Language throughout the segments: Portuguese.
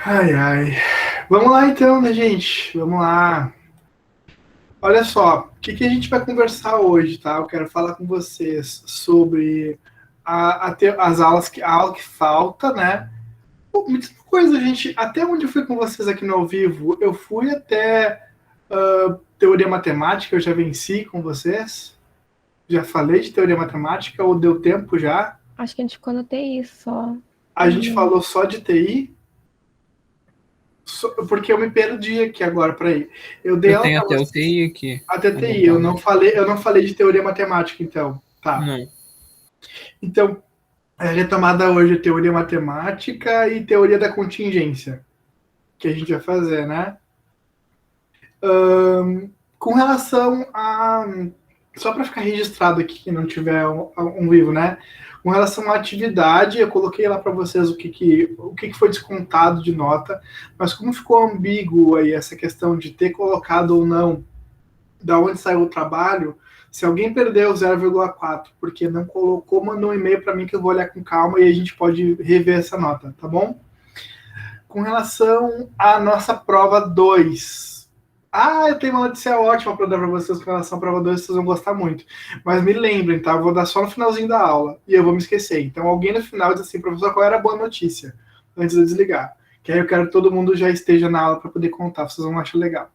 Ai, ai. Vamos lá então, né, gente? Vamos lá. Olha só, o que a gente vai conversar hoje, tá? Eu quero falar com vocês sobre as aulas a aula que falta, né? Pô, me diz uma coisa, gente. Até onde eu fui com vocês aqui no ao vivo? Eu fui até teoria matemática, eu já venci com vocês? Já falei de teoria matemática ou deu tempo já? Acho que a gente ficou no TI só. A gente falou só de TI? Porque eu me perdi aqui agora, peraí. Eu dei Eu aula tenho para até o vocês. TI aqui. A TTI, eu não falei de teoria matemática, então. Tá. Não. Então, a retomada hoje é teoria matemática e teoria da contingência, que a gente vai fazer, né? Com relação a. Só para ficar registrado aqui, que não tiver um vivo, né? Com relação à atividade, eu coloquei lá para vocês o que foi descontado de nota, mas como ficou ambíguo aí essa questão de ter colocado ou não da onde saiu o trabalho, se alguém perdeu 0,4 porque não colocou, manda um e-mail para mim que eu vou olhar com calma e a gente pode rever essa nota, tá bom? Com relação à nossa prova 2. Eu tenho uma notícia ótima para dar para vocês com relação à prova 2, vocês vão gostar muito. Mas me lembrem, tá? Eu vou dar só no finalzinho da aula e eu vou me esquecer. Então alguém no final diz assim, professor, qual era a boa notícia? Antes de eu desligar. Que aí eu quero que todo mundo já esteja na aula para poder contar, vocês vão achar legal.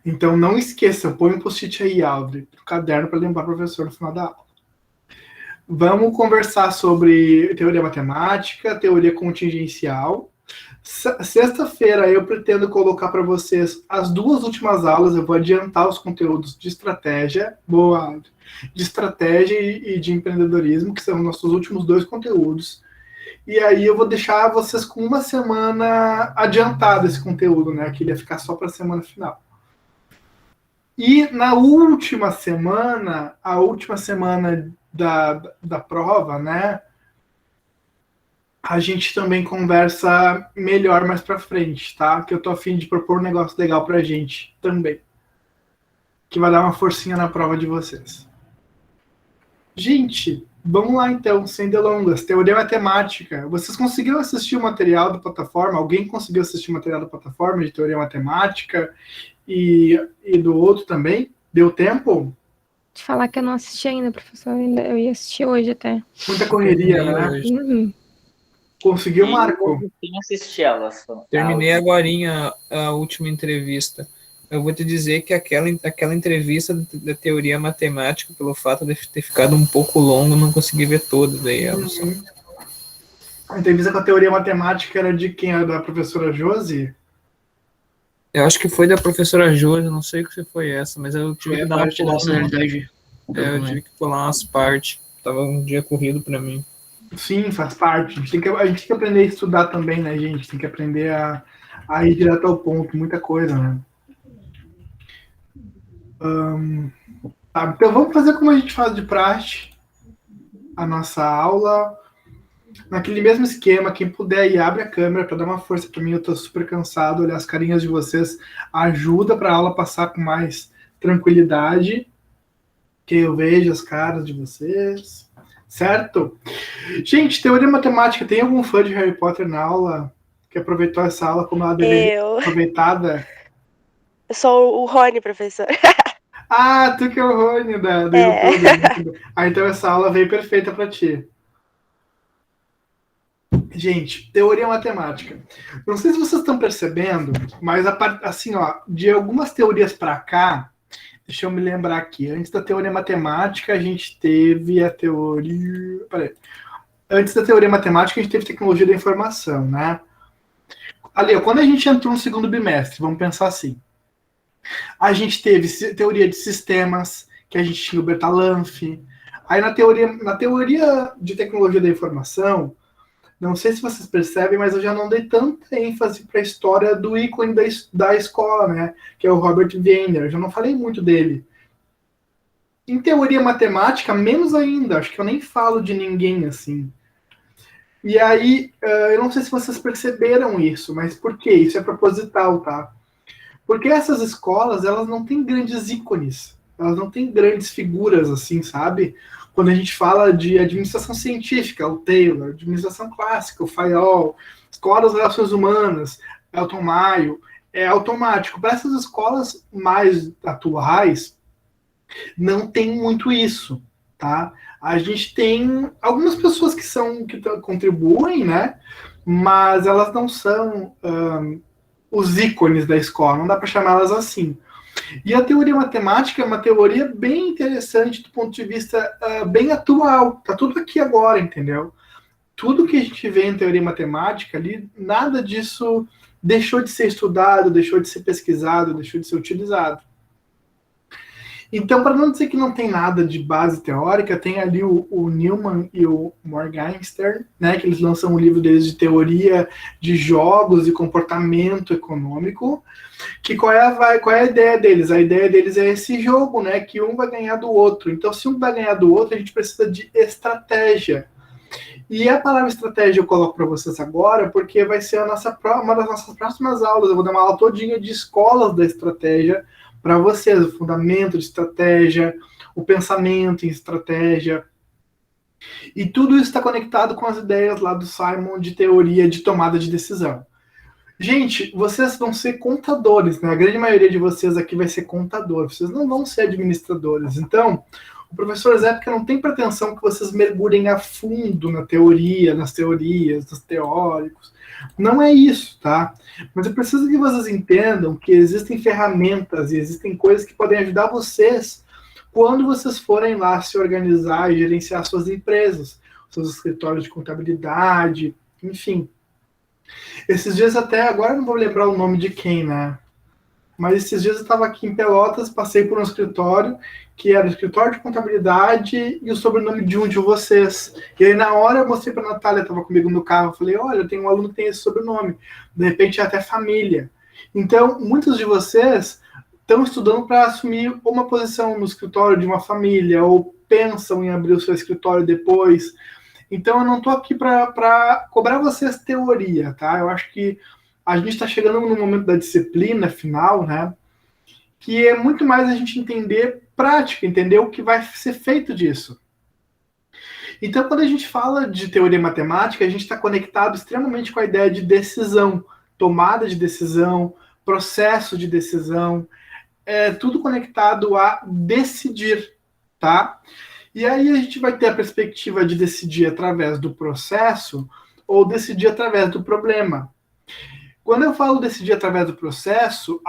Então não esqueça, põe um post-it aí, Audrey, no caderno para lembrar o professor no final da aula. Vamos conversar sobre teoria matemática, teoria contingencial. Sexta-feira eu pretendo colocar para vocês as duas últimas aulas, eu vou adiantar os conteúdos de estratégia, de estratégia e de empreendedorismo, que são nossos últimos dois conteúdos. E aí eu vou deixar vocês com uma semana adiantado esse conteúdo, né? Que ele ia ficar só para a semana final. E na última semana, a última semana da prova, né? A gente também conversa melhor mais pra frente, tá? Que eu tô a fim de propor um negócio legal pra gente também. Que vai dar uma forcinha na prova de vocês. Gente, vamos lá então, sem delongas. Teoria matemática. Vocês conseguiram assistir o material da plataforma? Alguém conseguiu assistir o material da plataforma de teoria matemática e do outro também? Deu tempo? Te falar que eu não assisti ainda, professor. Eu ia assistir hoje até. Muita correria, né? Conseguiu, Marco? Quem assistir ela? Terminei agorinha a última entrevista. Eu vou te dizer que aquela entrevista da teoria matemática, pelo fato de ter ficado um pouco longo, não consegui ver toda daí. A entrevista com a teoria matemática era de quem? Era da professora Josi? Eu acho que foi da professora Josi, não sei se foi essa, mas eu tive que dar uma pulada. Eu tive que pular umas partes. Tava um dia corrido para mim. Sim, faz parte. A gente tem que aprender a estudar também, né, gente? Tem que aprender a ir direto ao ponto, muita coisa, né? Tá, então vamos fazer como a gente faz de praxe a nossa aula. Naquele mesmo esquema, quem puder aí, abre a câmera para dar uma força para mim, eu tô super cansado, olhar as carinhas de vocês ajuda para a aula passar com mais tranquilidade, que eu vejo as caras de vocês, certo? Gente, teoria matemática, tem algum fã de Harry Potter na aula que aproveitou essa aula como ela deveria ser aproveitada? Eu sou o Rony, professor. Tu que é o Rony do YouTube. Então essa aula veio perfeita para ti. Gente, teoria matemática. Não sei se vocês estão percebendo, mas assim, ó, de algumas teorias para cá, deixa eu me lembrar aqui. Antes da teoria matemática, a gente teve a teoria. Peraí. Antes da teoria matemática, a gente teve tecnologia da informação, né? Ali, quando a gente entrou no segundo bimestre, vamos pensar assim. A gente teve teoria de sistemas, que a gente tinha o Bertalanffy. Aí na teoria de tecnologia da informação, não sei se vocês percebem, mas eu já não dei tanta ênfase para a história do ícone da escola, né? Que é o Robert Wiener. Eu já não falei muito dele. Em teoria matemática, menos ainda. Acho que eu nem falo de ninguém assim. E aí, eu não sei se vocês perceberam isso, mas por quê? Isso é proposital, tá? Porque essas escolas, elas não têm grandes ícones. Elas não têm grandes figuras, assim, sabe? Quando a gente fala de administração científica, o Taylor, administração clássica, o Fayol, Escola das Relações Humanas, Elton Maio, é automático. Para essas escolas mais atuais, não tem muito isso, tá? A gente tem algumas pessoas que contribuem, né? Mas elas não são os ícones da escola, não dá para chamá-las assim. E a teoria matemática é uma teoria bem interessante do ponto de vista bem atual. Tá tudo aqui agora, entendeu? Tudo que a gente vê em teoria matemática ali, nada disso deixou de ser estudado, deixou de ser pesquisado, deixou de ser utilizado. Então, para não dizer que não tem nada de base teórica, tem ali o Newman e o Morgenstern, né, que eles lançam um livro deles de teoria de jogos e comportamento econômico, que qual é a ideia deles? A ideia deles é esse jogo, né, que um vai ganhar do outro. Então, se um vai ganhar do outro, a gente precisa de estratégia. E a palavra estratégia eu coloco para vocês agora, porque vai ser uma das nossas próximas aulas. Eu vou dar uma aula todinha de escolas da estratégia para vocês, o fundamento de estratégia, o pensamento em estratégia. E tudo isso está conectado com as ideias lá do Simon de teoria de tomada de decisão. Gente, vocês vão ser contadores, né? A grande maioria de vocês aqui vai ser contador, vocês não vão ser administradores. Então, o professor Zepka não tem pretensão que vocês mergulhem a fundo na teoria, nas teorias, nos teóricos. Não é isso, tá? Mas eu preciso que vocês entendam que existem ferramentas e existem coisas que podem ajudar vocês quando vocês forem lá se organizar e gerenciar suas empresas, seus escritórios de contabilidade, enfim. Esses dias até, agora não vou lembrar o nome de quem, né? Mas esses dias eu estava aqui em Pelotas, passei por um escritório, que era o escritório de contabilidade e o sobrenome de um de vocês. E aí na hora eu mostrei para a Natália, estava comigo no carro, eu falei, olha, eu tenho um aluno que tem esse sobrenome. De repente é até família. Então, muitos de vocês estão estudando para assumir uma posição no escritório de uma família, ou pensam em abrir o seu escritório depois. Então eu não estou aqui para cobrar vocês teoria, tá? Eu acho que a gente está chegando no momento da disciplina final, né? Que é muito mais a gente entender prática, entender o que vai ser feito disso. Então, quando a gente fala de teoria matemática, a gente está conectado extremamente com a ideia de decisão, tomada de decisão, processo de decisão, tudo conectado a decidir, tá? E aí a gente vai ter a perspectiva de decidir através do processo ou decidir através do problema. Quando eu falo decidir através do processo,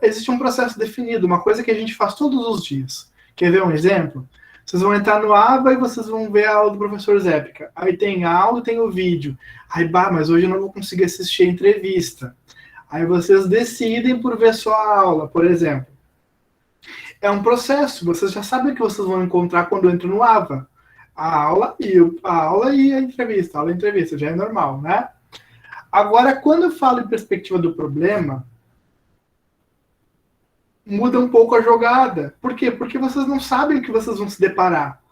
existe um processo definido, uma coisa que a gente faz todos os dias. Quer ver um exemplo? Vocês vão entrar no Aba e vocês vão ver a aula do professor Zepka. Aí tem a aula e tem o vídeo. Aí, mas hoje eu não vou conseguir assistir a entrevista. Aí vocês decidem por ver só a aula, por exemplo. É um processo, vocês já sabem o que vocês vão encontrar quando entram no Ava. A aula e a entrevista. A aula e a entrevista, já é normal, né? Agora, quando eu falo em perspectiva do problema, muda um pouco a jogada. Por quê? Porque vocês não sabem o que vocês vão se deparar.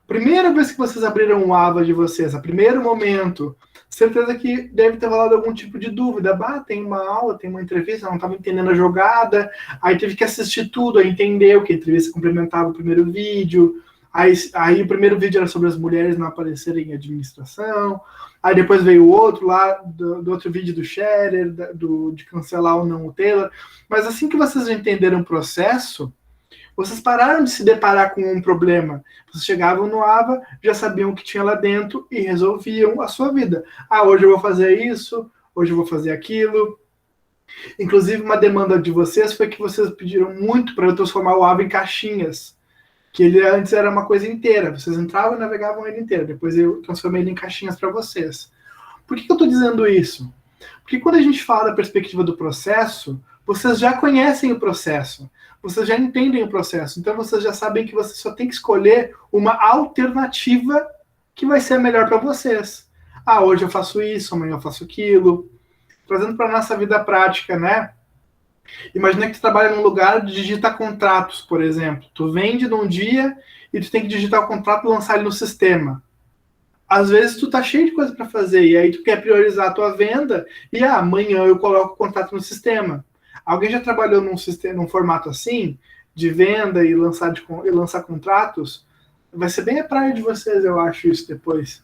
Primeira vez que vocês abriram o Ava de vocês, a primeiro momento, certeza que deve ter rolado algum tipo de dúvida. Tem uma aula, tem uma entrevista, não estava entendendo a jogada, aí teve que assistir tudo, aí entendeu que a entrevista complementava o primeiro vídeo, aí o primeiro vídeo era sobre as mulheres não aparecerem em administração, aí depois veio o outro lá, do outro vídeo do Scherer, de cancelar ou não o Taylor. Mas assim que vocês entenderam o processo, vocês pararam de se deparar com um problema. Vocês chegavam no Ava, já sabiam o que tinha lá dentro e resolviam a sua vida. Hoje eu vou fazer isso, hoje eu vou fazer aquilo. Inclusive, uma demanda de vocês foi que vocês pediram muito para eu transformar o Ava em caixinhas. Que ele antes era uma coisa inteira. Vocês entravam e navegavam ele inteiro. Depois eu transformei ele em caixinhas para vocês. Por que eu estou dizendo isso? Porque quando a gente fala da perspectiva do processo, vocês já conhecem o processo. Vocês já entendem o processo. Então vocês já sabem que vocês só tem que escolher uma alternativa que vai ser a melhor para vocês. Hoje eu faço isso, amanhã eu faço aquilo. Trazendo para a nossa vida prática, né? Imagina que tu trabalha num lugar de digitar contratos, por exemplo. Tu vende num dia e tu tem que digitar o contrato e lançar ele no sistema. Às vezes tu tá cheio de coisa para fazer e aí tu quer priorizar a tua venda e amanhã eu coloco o contrato no sistema. Alguém já trabalhou num formato assim, de venda e lançar contratos? Vai ser bem a praia de vocês, eu acho, isso depois.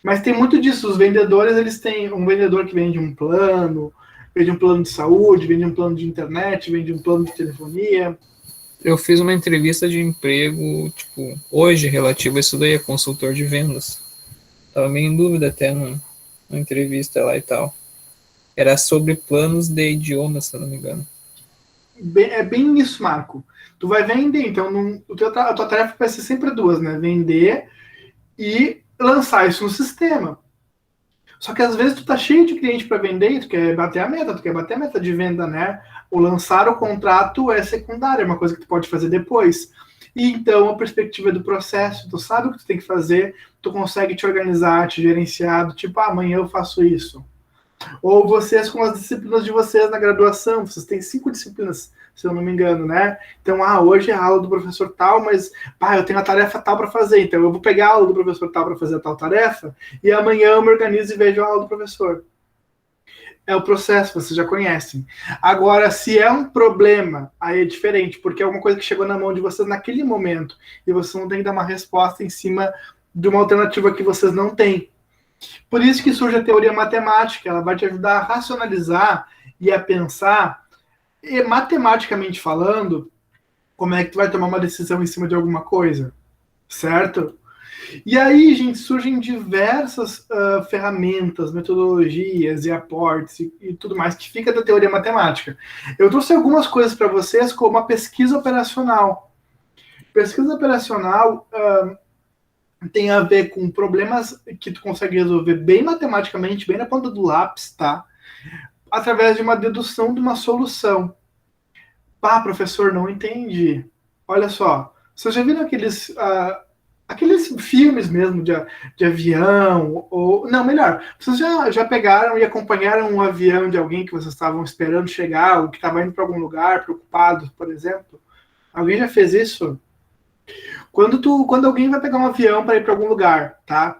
Mas tem muito disso. Os vendedores, eles têm um vendedor que vende um plano de saúde, vende um plano de internet, vende um plano de telefonia. Eu fiz uma entrevista de emprego, tipo, hoje, relativo a isso daí, a consultor de vendas. Tava meio em dúvida até na entrevista lá e tal. Era sobre planos de idiomas, se eu não me engano. É bem isso, Marco. Tu vai vender, então a tua tarefa vai ser sempre duas, né? Vender e lançar isso no sistema. Só que às vezes tu tá cheio de cliente para vender e tu quer bater a meta de venda, né? O lançar o contrato é secundário, é uma coisa que tu pode fazer depois. E então a perspectiva do processo, tu sabe o que tu tem que fazer, tu consegue te organizar, te gerenciar, tipo, amanhã eu faço isso. Ou vocês com as disciplinas de vocês na graduação, vocês têm 5 disciplinas, se eu não me engano, né? Então, hoje é a aula do professor tal, mas eu tenho a tarefa tal para fazer, então eu vou pegar a aula do professor tal para fazer a tal tarefa, e amanhã eu me organizo e vejo a aula do professor. É o processo, vocês já conhecem. Agora, se é um problema, aí é diferente, porque é alguma coisa que chegou na mão de vocês naquele momento, e vocês não têm que dar uma resposta em cima de uma alternativa que vocês não têm. Por isso que surge a teoria matemática, ela vai te ajudar a racionalizar e a pensar, e matematicamente falando, como é que tu vai tomar uma decisão em cima de alguma coisa, certo? E aí, gente, surgem diversas ferramentas, metodologias e aportes e tudo mais que fica da teoria matemática. Eu trouxe algumas coisas para vocês, como a pesquisa operacional. Pesquisa operacional tem a ver com problemas que tu consegue resolver bem matematicamente, bem na ponta do lápis, tá? Através de uma dedução de uma solução. Professor, não entendi. Olha só, vocês já viram aqueles filmes mesmo de avião? Não, melhor, vocês já pegaram e acompanharam um avião de alguém que vocês estavam esperando chegar, ou que estava indo para algum lugar, preocupado, por exemplo? Alguém já fez isso? Quando alguém vai pegar um avião para ir para algum lugar, tá?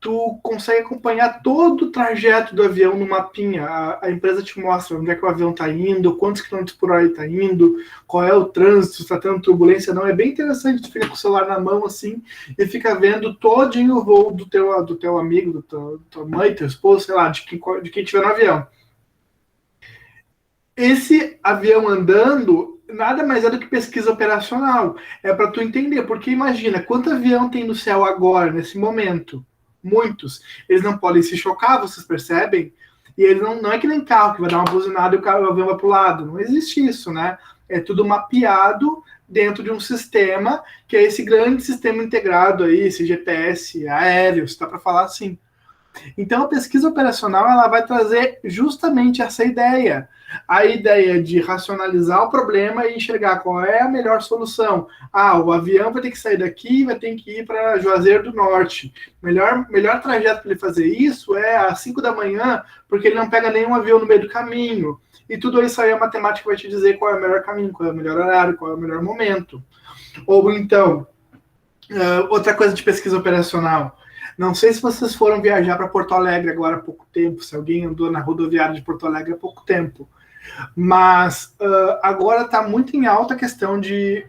Tu consegue acompanhar todo o trajeto do avião no mapinha. A empresa te mostra onde é que o avião está indo, quantos quilômetros por hora ele está indo, qual é o trânsito, se está tendo turbulência, não. É bem interessante, tu fica com o celular na mão assim e fica vendo todinho o voo do teu amigo, da tua mãe, teu esposo, sei lá, de quem estiver no avião. Esse avião andando nada mais é do que pesquisa operacional. É para tu entender, porque imagina, quanto avião tem no céu agora, nesse momento? Muitos. Eles não podem se chocar, vocês percebem? E eles não é que nem carro, que vai dar uma buzinada e o avião vai para o lado. Não existe isso, né? É tudo mapeado dentro de um sistema, que é esse grande sistema integrado aí, esse GPS aéreo, se dá para falar assim. Então, a pesquisa operacional ela vai trazer justamente essa ideia. A ideia de racionalizar o problema e enxergar qual é a melhor solução. O avião vai ter que sair daqui e vai ter que ir para Juazeiro do Norte. Melhor trajeto para ele fazer isso é às 5 da manhã, porque ele não pega nenhum avião no meio do caminho. E tudo isso aí a matemática vai te dizer qual é o melhor caminho, qual é o melhor horário, qual é o melhor momento. Ou então, outra coisa de pesquisa operacional. Não sei se vocês foram viajar para Porto Alegre agora há pouco tempo, se alguém andou na rodoviária de Porto Alegre há pouco tempo. Mas agora está muito em alta a questão de...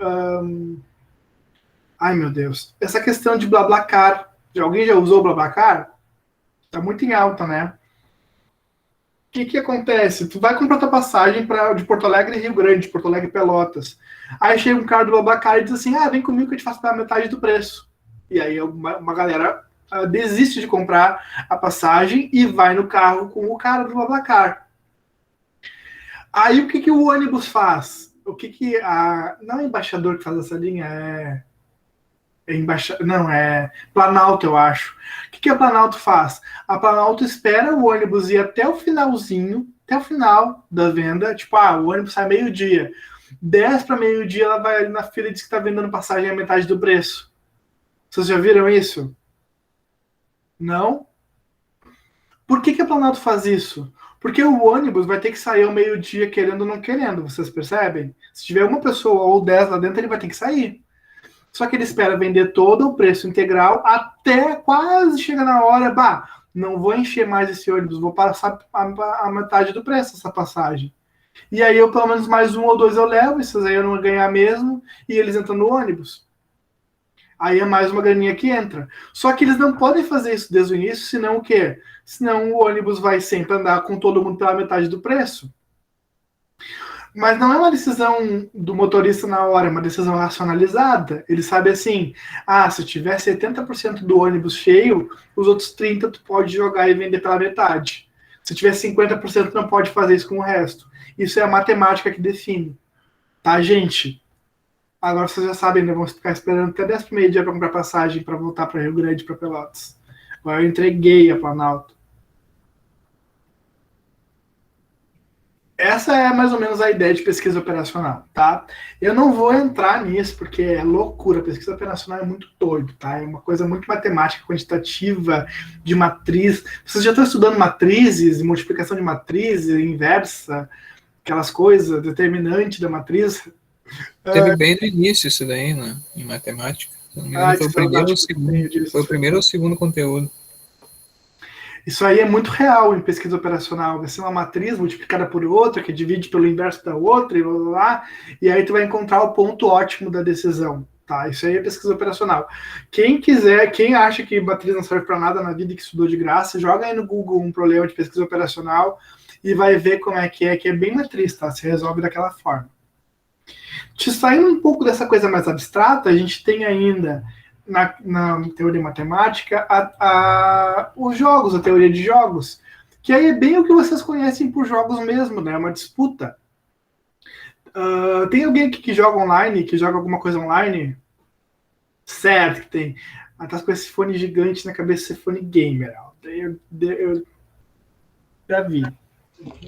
ai, meu Deus. Essa questão de BlaBlaCar. Alguém já usou BlaBlaCar? Está muito em alta, né? O que acontece? Tu vai comprar tua passagem de Porto Alegre e Rio Grande, de Porto Alegre e Pelotas. Aí chega um cara do BlaBlaCar e diz assim, vem comigo que eu te faço pela metade do preço. E aí uma galera desiste de comprar a passagem e vai no carro com o cara do BlaBlaCar. Aí o que o ônibus faz? Não é embaixador que faz essa linha, não, é Planalto, eu acho. O que a Planalto faz? A Planalto espera o ônibus ir até o finalzinho, até o final da venda, tipo, o ônibus sai meio-dia. 10 para meio-dia ela vai ali na fila e diz que está vendendo passagem a metade do preço. Vocês já viram isso? Não? Por que a Planalto faz isso? Porque o ônibus vai ter que sair ao meio-dia querendo ou não querendo, vocês percebem? Se tiver uma pessoa ou 10 lá dentro, ele vai ter que sair. Só que ele espera vender todo o preço integral até quase chegar na hora, não vou encher mais esse ônibus, vou passar a metade do preço essa passagem. E aí eu pelo menos mais 1 ou 2 eu levo, esses aí eu não vou ganhar mesmo, e eles entram no ônibus. Aí é mais uma graninha que entra. Só que eles não podem fazer isso desde o início, senão o quê? Senão o ônibus vai sempre andar com todo mundo pela metade do preço. Mas não é uma decisão do motorista na hora, é uma decisão racionalizada. Ele sabe assim, se tiver 70% do ônibus cheio, os outros 30% tu pode jogar e vender pela metade. Se tiver 50%, não pode fazer isso com o resto. Isso é a matemática que define. Tá, gente? Agora vocês já sabem, né? Vamos ficar esperando até 10 pro meio-dia para comprar passagem para voltar para Rio Grande, para Pelotas. Agora eu entreguei a Planalto. Essa é mais ou menos a ideia de pesquisa operacional, tá? Eu não vou entrar nisso, porque é loucura. Pesquisa operacional é muito doido, tá? É uma coisa muito matemática, quantitativa, de matriz. Vocês já estão estudando matrizes, multiplicação de matriz, inversa, aquelas coisas, determinante da matriz. Teve bem no início isso daí, né? Em matemática. Se não me engano, foi o primeiro ou o segundo conteúdo. Isso aí é muito real em pesquisa operacional. Vai ser uma matriz multiplicada por outra, que divide pelo inverso da outra, e blá, blá, blá, e aí tu vai encontrar o ponto ótimo da decisão. Tá? Isso aí é pesquisa operacional. Quem quiser, quem acha que matriz não serve para nada na vida e que estudou de graça, joga aí no Google um problema de pesquisa operacional e vai ver como é, que é bem matriz, tá? Se resolve daquela forma. Te saindo um pouco dessa coisa mais abstrata, a gente tem ainda na teoria matemática os jogos, a teoria de jogos, que aí é bem o que vocês conhecem por jogos mesmo, né? Uma disputa. Tem alguém aqui que joga online, que joga alguma coisa online? Certo que tem. Tá com esse fone gigante na cabeça, esse fone gamer. Eu já vi.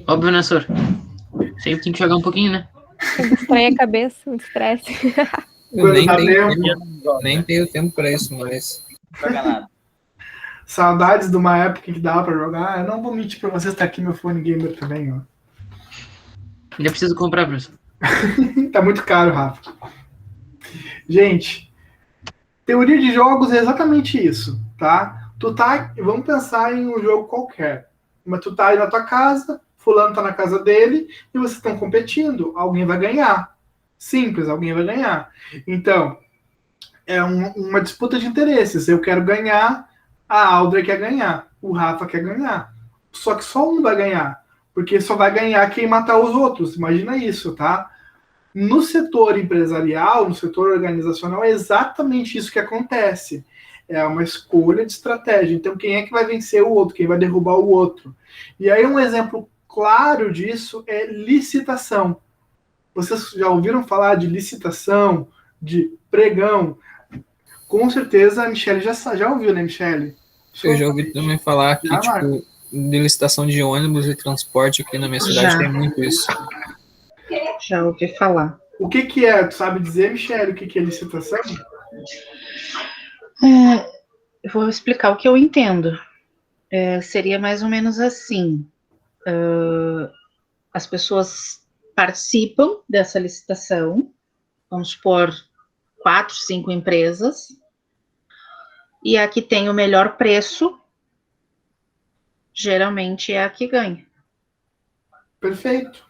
Óbvio, né, senhor? Sempre tem que jogar um pouquinho, né? Distrai a cabeça, um estresse. Eu nem tenho tempo para isso, mas... Saudades de uma época que dava para jogar. Eu não vou mentir para vocês, tá aqui meu fone gamer também, ó. Ainda preciso comprar, professor. Tá muito caro, Rafa. Gente, teoria de jogos é exatamente isso, tá? Vamos pensar em um jogo qualquer. Mas tu tá aí na tua casa, fulano tá na casa dele, e vocês estão competindo. Alguém vai ganhar. Simples, alguém vai ganhar. Então, é uma disputa de interesses. Eu quero ganhar, a Aldra quer ganhar, o Rafa quer ganhar. Só que só um vai ganhar, porque só vai ganhar quem matar os outros. Imagina isso, tá? No setor empresarial, no setor organizacional, é exatamente isso que acontece. É uma escolha de estratégia. Então, quem é que vai vencer o outro? Quem vai derrubar o outro? E aí, um exemplo claro disso é licitação. Vocês já ouviram falar de licitação, de pregão? Com certeza a Michelle já ouviu, né, Michelle? Eu já ouvi também falar que, tipo, de licitação de ônibus e transporte aqui na minha cidade tem muito isso. Já ouvi falar. O que é? Tu sabe dizer, Michelle, o que é licitação? Eu vou explicar o que eu entendo. Seria mais ou menos assim. As pessoas participam dessa licitação, vamos supor 4, 5 empresas, e a que tem o melhor preço, geralmente é a que ganha. Perfeito.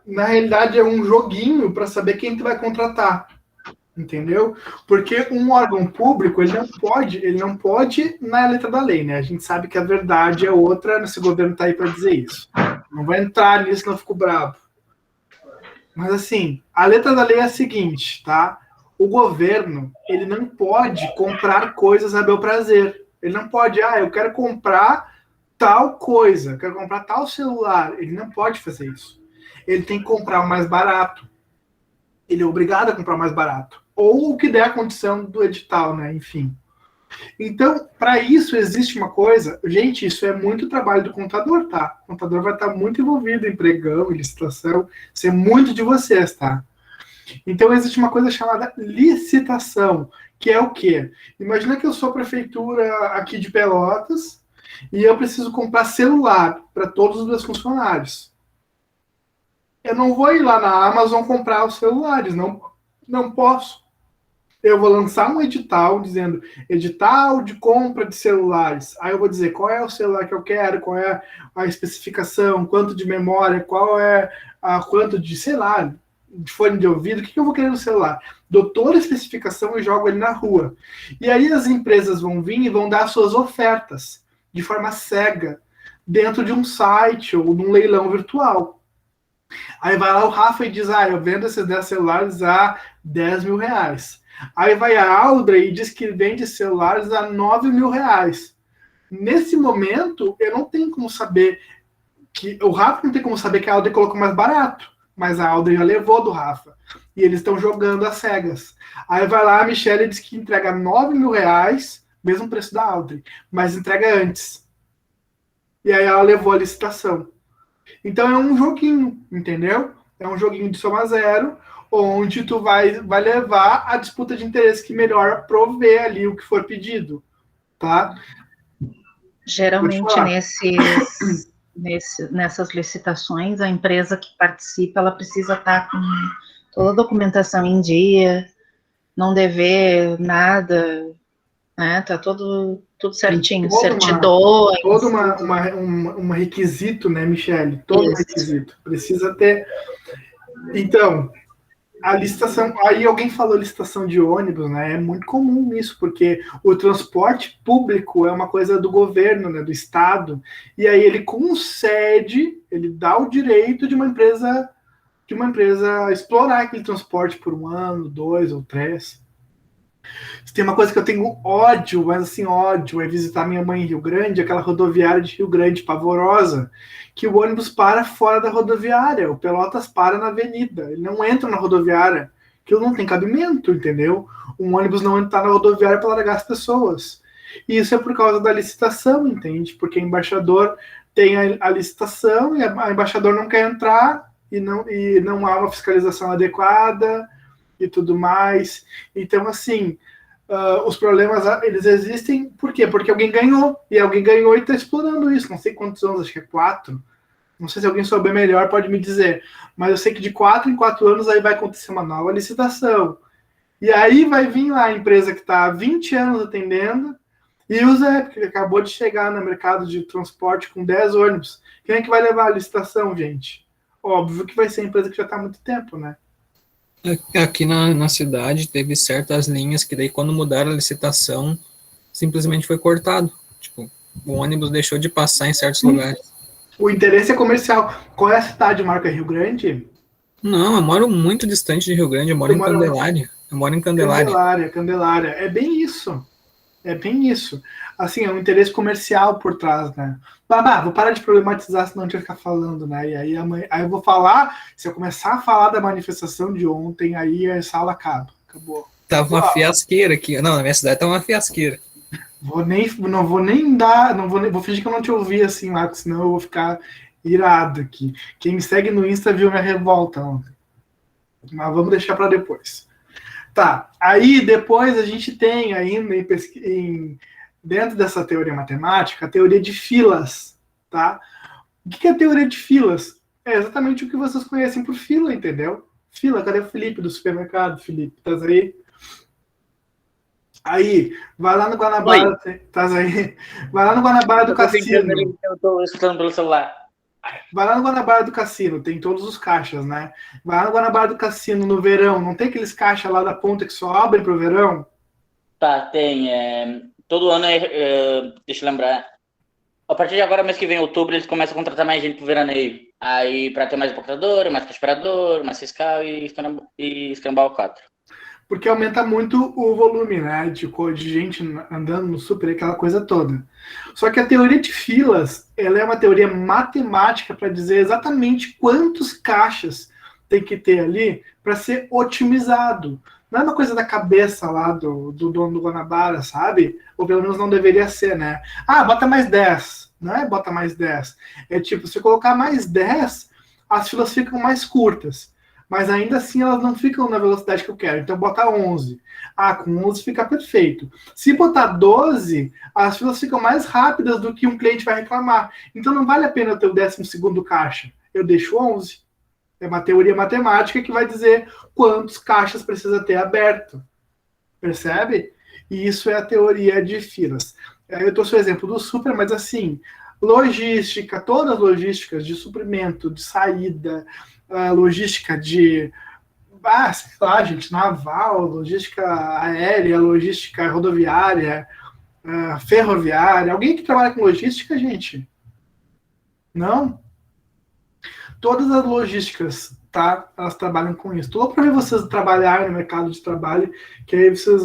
Na realidade, é um joguinho para saber quem tu vai contratar. Entendeu? Porque um órgão público, ele não pode na letra da lei, né? A gente sabe que a verdade é outra, esse governo tá aí para dizer isso. Não vai entrar nisso, não fico bravo. Mas assim, a letra da lei é a seguinte, tá? O governo, ele não pode comprar coisas a bel prazer. Ele não pode, eu quero comprar tal coisa, eu quero comprar tal celular. Ele não pode fazer isso. Ele tem que comprar o mais barato. Ele é obrigado a comprar o mais barato. Ou o que der a condição do edital, né? Enfim. Então, para isso existe uma coisa... Gente, isso é muito trabalho do contador, tá? O contador vai estar muito envolvido em pregão, em licitação. Isso é muito de vocês, tá? Então, existe uma coisa chamada licitação, que é o quê? Imagina que eu sou a prefeitura aqui de Pelotas e eu preciso comprar celular para todos os meus funcionários. Eu não vou ir lá na Amazon comprar os celulares, não posso. Eu vou lançar um edital dizendo edital de compra de celulares. Aí eu vou dizer qual é o celular que eu quero, qual é a especificação, quanto de memória, quanto de, sei lá, de fone de ouvido, o que eu vou querer no celular? Dou toda a especificação e jogo ele na rua. E aí as empresas vão vir e vão dar suas ofertas de forma cega dentro de um site ou de um leilão virtual. Aí vai lá o Rafa e diz, eu vendo esses 10 celulares a 10 mil reais. Aí vai a Audrey e diz que vende celulares a 9 mil reais. Nesse momento, eu não tenho como saber que o Rafa não tem como saber que a Audrey colocou mais barato, mas a Audrey já levou do Rafa. E eles estão jogando às cegas. Aí vai lá a Michelle e diz que entrega 9 mil reais, mesmo preço da Audrey, mas entrega antes. E aí ela levou a licitação. Então é um joguinho, entendeu? É um joguinho de soma zero, onde tu vai levar a disputa de interesse que melhor prover ali o que for pedido, tá? Geralmente nessas licitações, a empresa que participa, ela precisa estar com toda a documentação em dia, não dever nada, né? Tá tudo certinho, certidões. Todo um requisito, né, Michele? Todo requisito. Precisa ter. Então, a licitação. Aí alguém falou licitação de ônibus, né? É muito comum isso, porque o transporte público é uma coisa do governo, né, do Estado, e aí ele concede, ele dá o direito de uma empresa explorar aquele transporte por 1 ano, 2 ou 3. Se tem uma coisa que eu tenho ódio, mas assim, ódio, é visitar minha mãe em Rio Grande, aquela rodoviária de Rio Grande pavorosa, que o ônibus para fora da rodoviária, o Pelotas para na avenida, ele não entra na rodoviária, aquilo não tem cabimento, entendeu? Um ônibus não entra na rodoviária para largar as pessoas. E isso é por causa da licitação, entende? Porque o embaixador tem a licitação e a embaixador não quer entrar e não há uma fiscalização adequada e tudo mais. Então, assim, os problemas, eles existem, por quê? Porque alguém ganhou e está explorando isso, não sei quantos anos, acho que é 4, não sei se alguém souber melhor pode me dizer, mas eu sei que de 4 em 4 anos aí vai acontecer uma nova licitação, e aí vai vir lá a empresa que está há 20 anos atendendo, e o Zé, porque acabou de chegar no mercado de transporte com 10 ônibus, quem é que vai levar a licitação, gente? Óbvio que vai ser a empresa que já está há muito tempo, né? Aqui na cidade teve certas linhas que daí quando mudaram a licitação simplesmente foi cortado. Tipo, o ônibus deixou de passar em certos lugares. O interesse é comercial. Qual é a cidade, marca Rio Grande? Não, eu moro muito distante de Rio Grande, eu moro em Candelária. Eu moro em Candelária. Candelária. É bem isso. É bem isso. Assim, é um interesse comercial por trás, né? Babá, vou parar de problematizar, senão a gente vai ficar falando, né? E aí eu vou falar, se eu começar a falar da manifestação de ontem, aí a sala acaba. Acabou. Tava uma fiasqueira aqui. Não, na minha cidade tá uma fiasqueira. Vou fingir que eu não te ouvi assim, Marcos, senão eu vou ficar irado aqui. Quem me segue no Insta viu minha revolta ontem. Mas vamos deixar para depois. Tá, aí depois a gente tem ainda dentro dessa teoria matemática, a teoria de filas, tá? O que é a teoria de filas? É exatamente o que vocês conhecem por fila, entendeu? Fila, cadê o Felipe do supermercado? Felipe, estás aí? Aí, vai lá no Guanabara, estás aí? Vai lá no Guanabara do Cassino. Eu tô escutando pelo celular. Vai lá no Guanabara do Cassino, tem todos os caixas, né? Vai lá no Guanabara do Cassino no verão, não tem aqueles caixas lá da ponta que só abrem pro verão? Tá, tem. Todo ano, deixa eu lembrar. A partir de agora, mês que vem, outubro, eles começam a contratar mais gente pro veraneio. Aí, pra ter mais importador, mais aspirador, mais fiscal e escrambar o 4. Porque aumenta muito o volume, né, de gente andando no super, aquela coisa toda. Só que a teoria de filas, ela é uma teoria matemática para dizer exatamente quantos caixas tem que ter ali para ser otimizado. Não é uma coisa da cabeça lá do dono do Guanabara, sabe? Ou pelo menos não deveria ser, né? Ah, bota mais 10. Não é bota mais 10. É tipo, se colocar mais 10, as filas ficam mais curtas. Mas ainda assim elas não ficam na velocidade que eu quero. Então botar 11. Ah, com 11 fica perfeito. Se botar 12, as filas ficam mais rápidas do que um cliente vai reclamar. Então não vale a pena eu ter o 12º caixa. Eu deixo 11. É uma teoria matemática que vai dizer quantos caixas precisa ter aberto. Percebe? E isso é a teoria de filas. Eu trouxe o exemplo do super, mas assim, logística, todas as logísticas de suprimento, de saída, logística de sei lá, gente, naval, logística aérea, logística rodoviária, ferroviária. Alguém que trabalha com logística, gente? Não? Todas as logísticas, tá? Elas trabalham com isso. Tô para ver vocês trabalharem no mercado de trabalho, que aí vocês,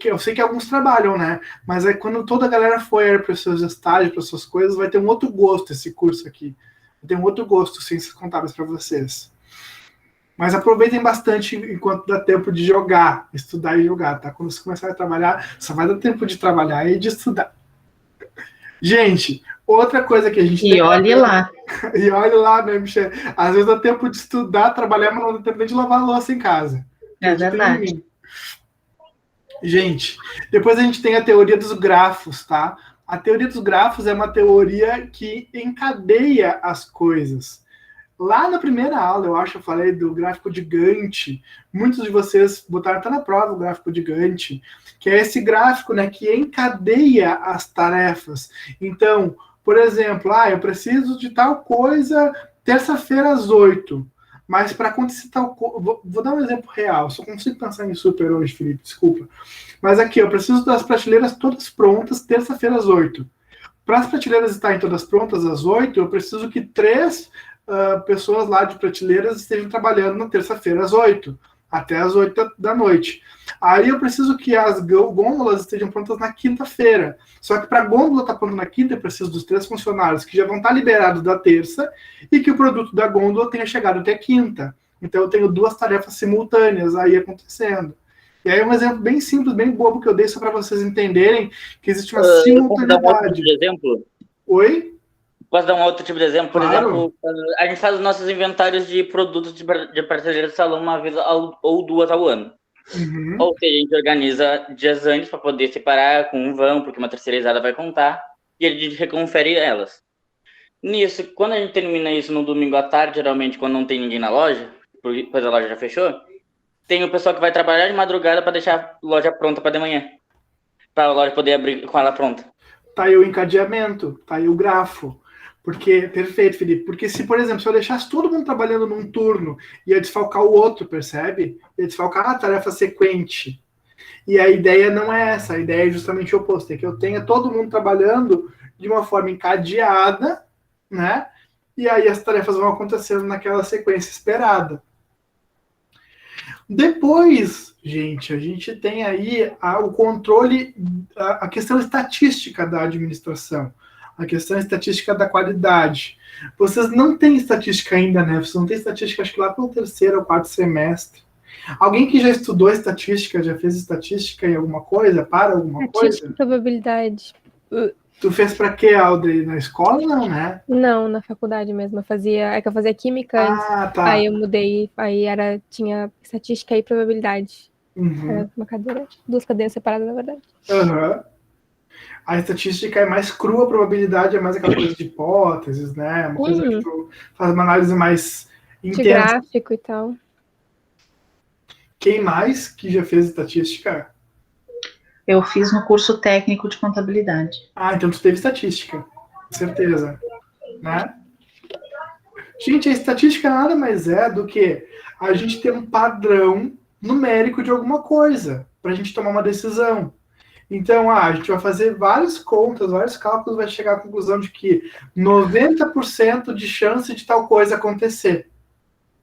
que eu sei que alguns trabalham, né? Mas aí quando toda a galera for para os seus estágios, para suas coisas, vai ter um outro gosto esse curso aqui. Vai ter um outro gosto, ciências contábeis para vocês. Mas aproveitem bastante enquanto dá tempo de jogar, estudar e jogar, tá? Quando você começar a trabalhar, só vai dar tempo de trabalhar e de estudar. Gente, outra coisa que a gente E olhe lá. E olha lá, né, Michel? Às vezes dá tempo de estudar, trabalhar, mas não dá tempo nem de lavar a louça em casa. É verdade. Gente, depois a gente tem a teoria dos grafos, tá? A teoria dos grafos é uma teoria que encadeia as coisas. Lá na primeira aula, eu acho, eu falei do gráfico de Gantt. Muitos de vocês botaram até na prova o gráfico de Gantt, que é esse gráfico, né, que encadeia as tarefas. Então, por exemplo, eu preciso de tal coisa terça-feira às 8. Mas para acontecer tal coisa... Vou dar um exemplo real. Só consigo pensar em super hoje, Felipe, desculpa. Mas aqui, eu preciso das prateleiras todas prontas terça-feira às 8. Para as prateleiras estarem todas prontas às 8, eu preciso que 3 pessoas lá de prateleiras estejam trabalhando na terça-feira às 8, até às 8 da noite. Aí eu preciso que as gôndolas estejam prontas na quinta-feira. Só que para a gôndola estar pronta na quinta, eu preciso dos 3 funcionários que já vão estar liberados da terça e que o produto da gôndola tenha chegado até quinta. Então eu tenho 2 tarefas simultâneas aí acontecendo. E aí é um exemplo bem simples, bem bobo que eu dei só para vocês entenderem que existe uma simultaneidade. Posso dar um outro tipo de exemplo? Oi? Posso dar um outro tipo de exemplo? Por Claro. exemplo, a gente faz os nossos inventários de produtos de prateleira de salão uma vez ou 2 ao ano. Uhum. Ou seja, a gente organiza dias antes para poder separar com um vão, porque uma terceirizada vai contar, e a gente reconfere elas. Nisso, quando a gente termina isso no domingo à tarde, geralmente quando não tem ninguém na loja, pois a loja já fechou, tem o pessoal que vai trabalhar de madrugada para deixar a loja pronta para de manhã. Para a loja poder abrir com ela pronta. Tá aí o encadeamento, tá aí o grafo. Porque, perfeito, Felipe, porque se, por exemplo, se eu deixasse todo mundo trabalhando num turno, ia desfalcar o outro, percebe? Ia desfalcar a tarefa sequente. E a ideia não é essa, a ideia é justamente o oposto, é que eu tenha todo mundo trabalhando de uma forma encadeada, né? E aí as tarefas vão acontecendo naquela sequência esperada. Depois, gente, a gente tem aí o controle, a questão estatística da administração. A questão estatística da qualidade. Vocês não têm estatística ainda, né? Vocês não têm estatística, acho que lá pelo 3º ou 4º semestre. Alguém que já estudou estatística, já fez estatística em alguma coisa, para alguma coisa? Estatística e probabilidade. Tu fez para quê, Audrey? Na escola, não, né? Não, na faculdade mesmo. É que eu fazia química antes. Tá. Aí eu mudei, aí tinha estatística e probabilidade. Uhum. Era uma cadeira, 2 cadeiras separadas, na verdade. Uhum. A estatística é mais crua, a probabilidade é mais aquela coisa de hipóteses, né? Uma coisa que tu faz uma análise mais intensa. De gráfico e tal. Quem mais que já fez estatística? Eu fiz no curso técnico de contabilidade. Então tu teve estatística, com certeza, né? Gente, a estatística nada mais é do que a gente ter um padrão numérico de alguma coisa para a gente tomar uma decisão. Então, a gente vai fazer várias contas, vários cálculos, vai chegar à conclusão de que 90% de chance de tal coisa acontecer.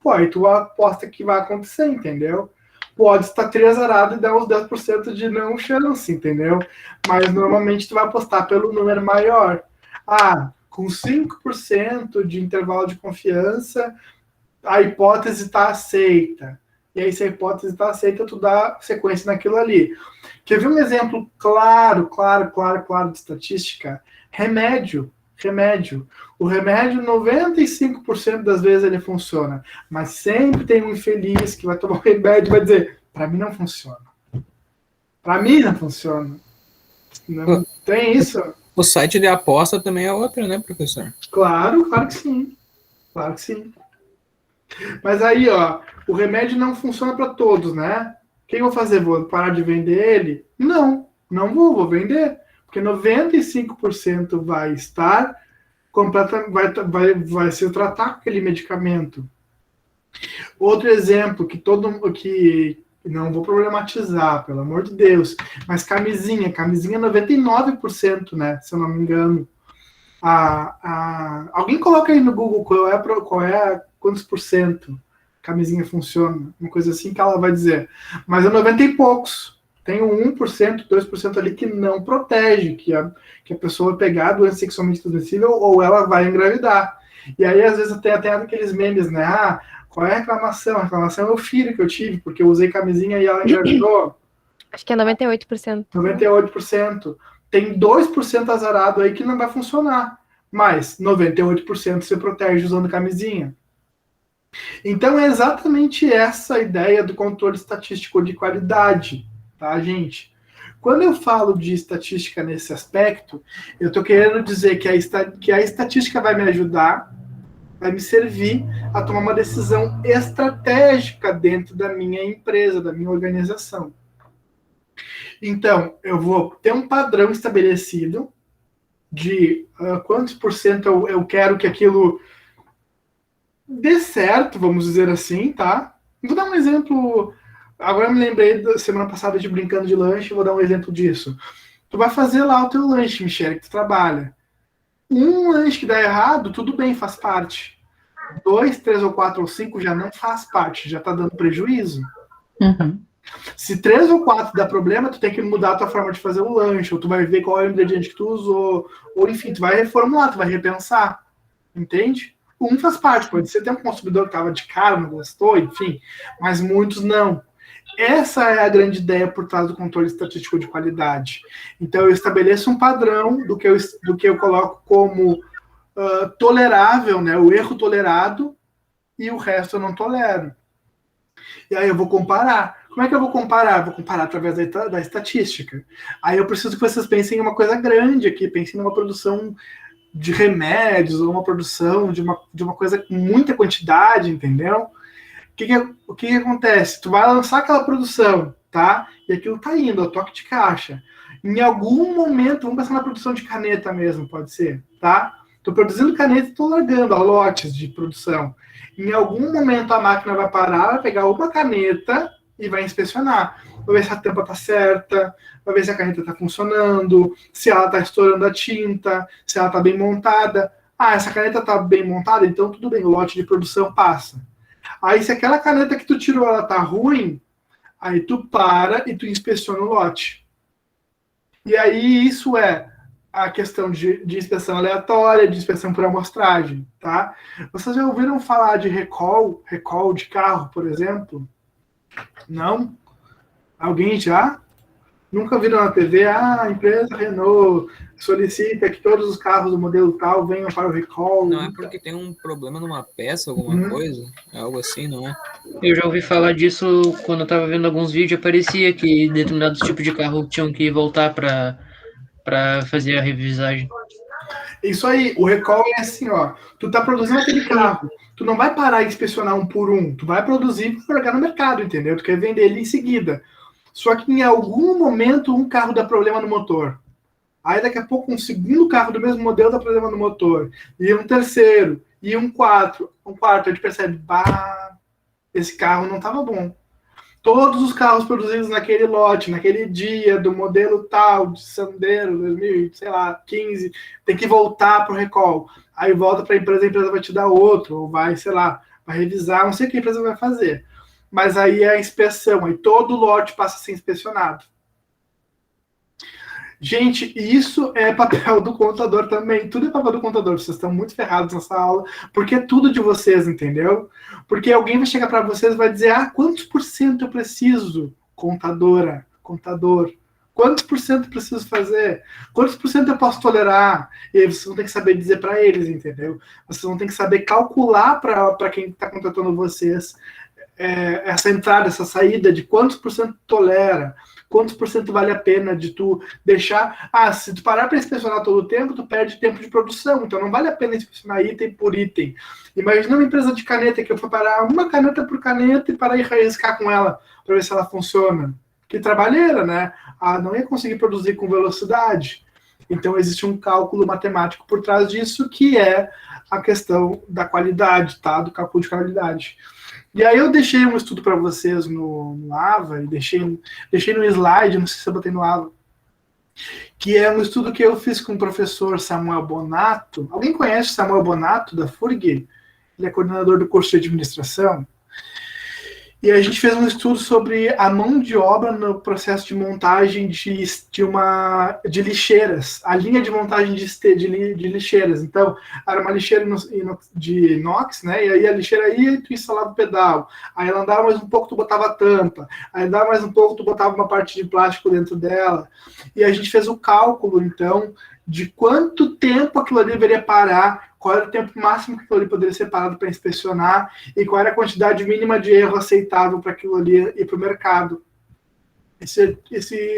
Pô, aí tu aposta que vai acontecer, entendeu? Pode estar triazarado e dar uns 10% de não chance, entendeu? Mas normalmente tu vai apostar pelo número maior. Com 5% de intervalo de confiança, a hipótese está aceita. E aí, se a hipótese está aceita, tu dá sequência naquilo ali. Quer ver um exemplo claro de estatística? Remédio. O remédio, 95% das vezes ele funciona. Mas sempre tem um infeliz que vai tomar o remédio e vai dizer, para mim não funciona. Para mim não funciona. Não tem isso? O site de aposta também é outro, né, professor? Claro que sim. Claro que sim. Mas aí, o remédio não funciona para todos, né? O que eu vou fazer? Vou parar de vender ele? Não vou vender. Porque 95% vai estar completamente, vai se tratar com aquele medicamento. Outro exemplo que não vou problematizar, pelo amor de Deus, mas camisinha 99%, né? Se eu não me engano. Alguém coloca aí no Google quantos por cento camisinha funciona, uma coisa assim que ela vai dizer. Mas é 90 e poucos. Tem um 1%, 2% ali que não protege, que a pessoa vai pegar a doença sexualmente transmissível ou ela vai engravidar. E aí, às vezes, tem até aqueles memes, né? Qual é a reclamação? A reclamação é o filho que eu tive, porque eu usei camisinha e ela engravidou. Acho que é 98%. 98%. Tem 2% azarado aí que não vai funcionar. Mas 98% se protege usando camisinha. Então é exatamente essa a ideia do controle estatístico de qualidade, tá, gente? Quando eu falo de estatística nesse aspecto, eu estou querendo dizer que a estatística vai me ajudar, vai me servir a tomar uma decisão estratégica dentro da minha empresa, da minha organização. Então, eu vou ter um padrão estabelecido de quantos por cento eu quero que aquilo dê certo, vamos dizer assim, tá? Vou dar um exemplo. Agora eu me lembrei da semana passada de brincando de lanche, vou dar um exemplo disso. Tu vai fazer lá o teu lanche, Michele, que tu trabalha. Um lanche que dá errado, tudo bem, faz parte. 2, 3 ou 4 ou 5 já não faz parte, já tá dando prejuízo. Uhum. Se 3 ou 4 dá problema, tu tem que mudar a tua forma de fazer o lanche, ou tu vai ver qual é o ingrediente que tu usou, ou enfim, tu vai reformular, tu vai repensar. Entende? Um faz parte, pode ser até um consumidor que estava de cara, não gostou, enfim, mas muitos não. Essa é a grande ideia por trás do controle estatístico de qualidade. Então, eu estabeleço um padrão do que eu coloco como tolerável, né, o erro tolerado, e o resto eu não tolero. E aí eu vou comparar. Como é que eu vou comparar? Vou comparar através da estatística. Aí eu preciso que vocês pensem em uma coisa grande aqui, pensem numa produção de remédios, ou uma produção de uma coisa com muita quantidade, entendeu? O que acontece? Tu vai lançar aquela produção, tá? E aquilo tá indo, ao toque de caixa. Em algum momento, vamos pensar na produção de caneta mesmo, pode ser, tá? Tô produzindo caneta e tô largando a lotes de produção. Em algum momento a máquina vai parar, vai pegar uma caneta e vai inspecionar. Vai ver se a tampa tá certa, vai ver se a caneta tá funcionando, se ela tá estourando a tinta, se ela tá bem montada. Essa caneta tá bem montada, então tudo bem, o lote de produção passa. Aí se aquela caneta que tu tirou, ela tá ruim, aí tu para e tu inspeciona o lote. E aí isso é a questão de inspeção aleatória, de inspeção por amostragem, tá? Vocês já ouviram falar de recall de carro, por exemplo? Não? Alguém já? Nunca viram na TV? A empresa Renault solicita que todos os carros do modelo tal venham para o recall. Não é porque tem um problema numa peça, alguma coisa? É algo assim, não é? Eu já ouvi falar disso quando eu tava vendo alguns vídeos, aparecia que determinados tipos de carro tinham que voltar para fazer a revisagem. Isso aí, o recall é assim, ó. Tu tá produzindo aquele carro, tu não vai parar e inspecionar um por um, tu vai produzir para jogar no mercado, entendeu? Tu quer vender ele em seguida. Só que em algum momento um carro dá problema no motor. Aí daqui a pouco um segundo carro do mesmo modelo dá problema no motor. E um terceiro, e um quarto, a gente percebe, esse carro não estava bom. Todos os carros produzidos naquele lote, naquele dia, do modelo tal, de Sandero, 2015, tem que voltar para o recall. Aí volta para a empresa vai te dar outro, ou vai, vai revisar, não sei o que a empresa vai fazer. Mas aí é a inspeção, aí todo lote passa a ser inspecionado. Gente, isso é papel do contador também. Tudo é papel do contador. Vocês estão muito ferrados nessa aula, porque é tudo de vocês, entendeu? Porque alguém vai chegar para vocês e vai dizer, quantos por cento eu preciso? Contadora, contador. Quantos por cento eu preciso fazer? Quantos por cento eu posso tolerar? E aí vocês vão ter que saber dizer para eles, entendeu? Vocês vão ter que saber calcular para quem está contratando vocês essa entrada, essa saída de quantos por cento tolera, quantos por cento vale a pena de tu deixar... se tu parar para inspecionar todo o tempo, tu perde tempo de produção, então não vale a pena inspecionar item por item. Imagina uma empresa de caneta que eu for parar uma caneta por caneta e parar e riscar com ela para ver se ela funciona. Que trabalheira, né? Não ia conseguir produzir com velocidade. Então existe um cálculo matemático por trás disso, que é a questão da qualidade, tá? Do cálculo de qualidade. E aí eu deixei um estudo para vocês no Ava, e deixei no slide, não sei se eu botei no Ava, que é um estudo que eu fiz com o professor Samuel Bonato. Alguém conhece o Samuel Bonato, da FURG? Ele é coordenador do curso de administração. E a gente fez um estudo sobre a mão de obra no processo de montagem de lixeiras, a linha de montagem de lixeiras. Então, era uma lixeira de inox, né? E aí a lixeira ia e tu instalava o pedal. Aí ela andava mais um pouco, tu botava a tampa. Aí andava mais um pouco, tu botava uma parte de plástico dentro dela. E a gente fez o cálculo, então, de quanto tempo aquilo ali deveria parar, qual era o tempo máximo que aquilo ali poderia ser parado para inspecionar e qual era a quantidade mínima de erro aceitável para aquilo ali ir para o mercado. Esse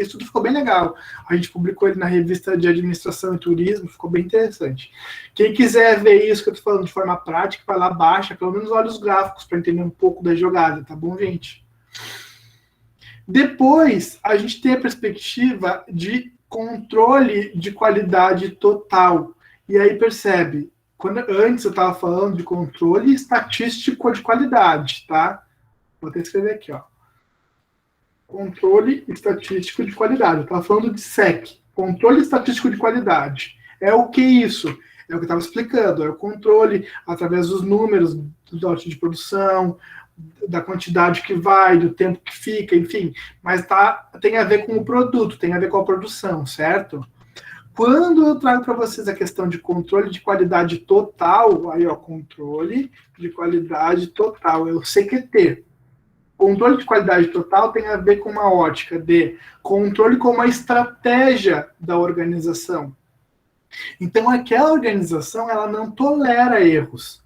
estudo ficou bem legal. A gente publicou ele na revista de Administração e Turismo, ficou bem interessante. Quem quiser ver isso que eu estou falando de forma prática, vai lá, baixa, pelo menos olha os gráficos para entender um pouco da jogada, tá bom, gente? Depois, a gente tem a perspectiva de controle de qualidade total. E aí percebe, antes eu estava falando de controle estatístico de qualidade, tá? Vou até escrever aqui, ó. Controle estatístico de qualidade. Eu estava falando de SEC, controle estatístico de qualidade. É o que isso? É o que eu estava explicando, é o controle através dos números do lote de produção, da quantidade que vai, do tempo que fica, enfim. Mas tem a ver com o produto, tem a ver com a produção, certo? Quando eu trago para vocês a questão de controle de qualidade total, aí ó, controle de qualidade total, é o CQT. Controle de qualidade total tem a ver com uma ótica de controle como uma estratégia da organização. Então, aquela organização, ela não tolera erros.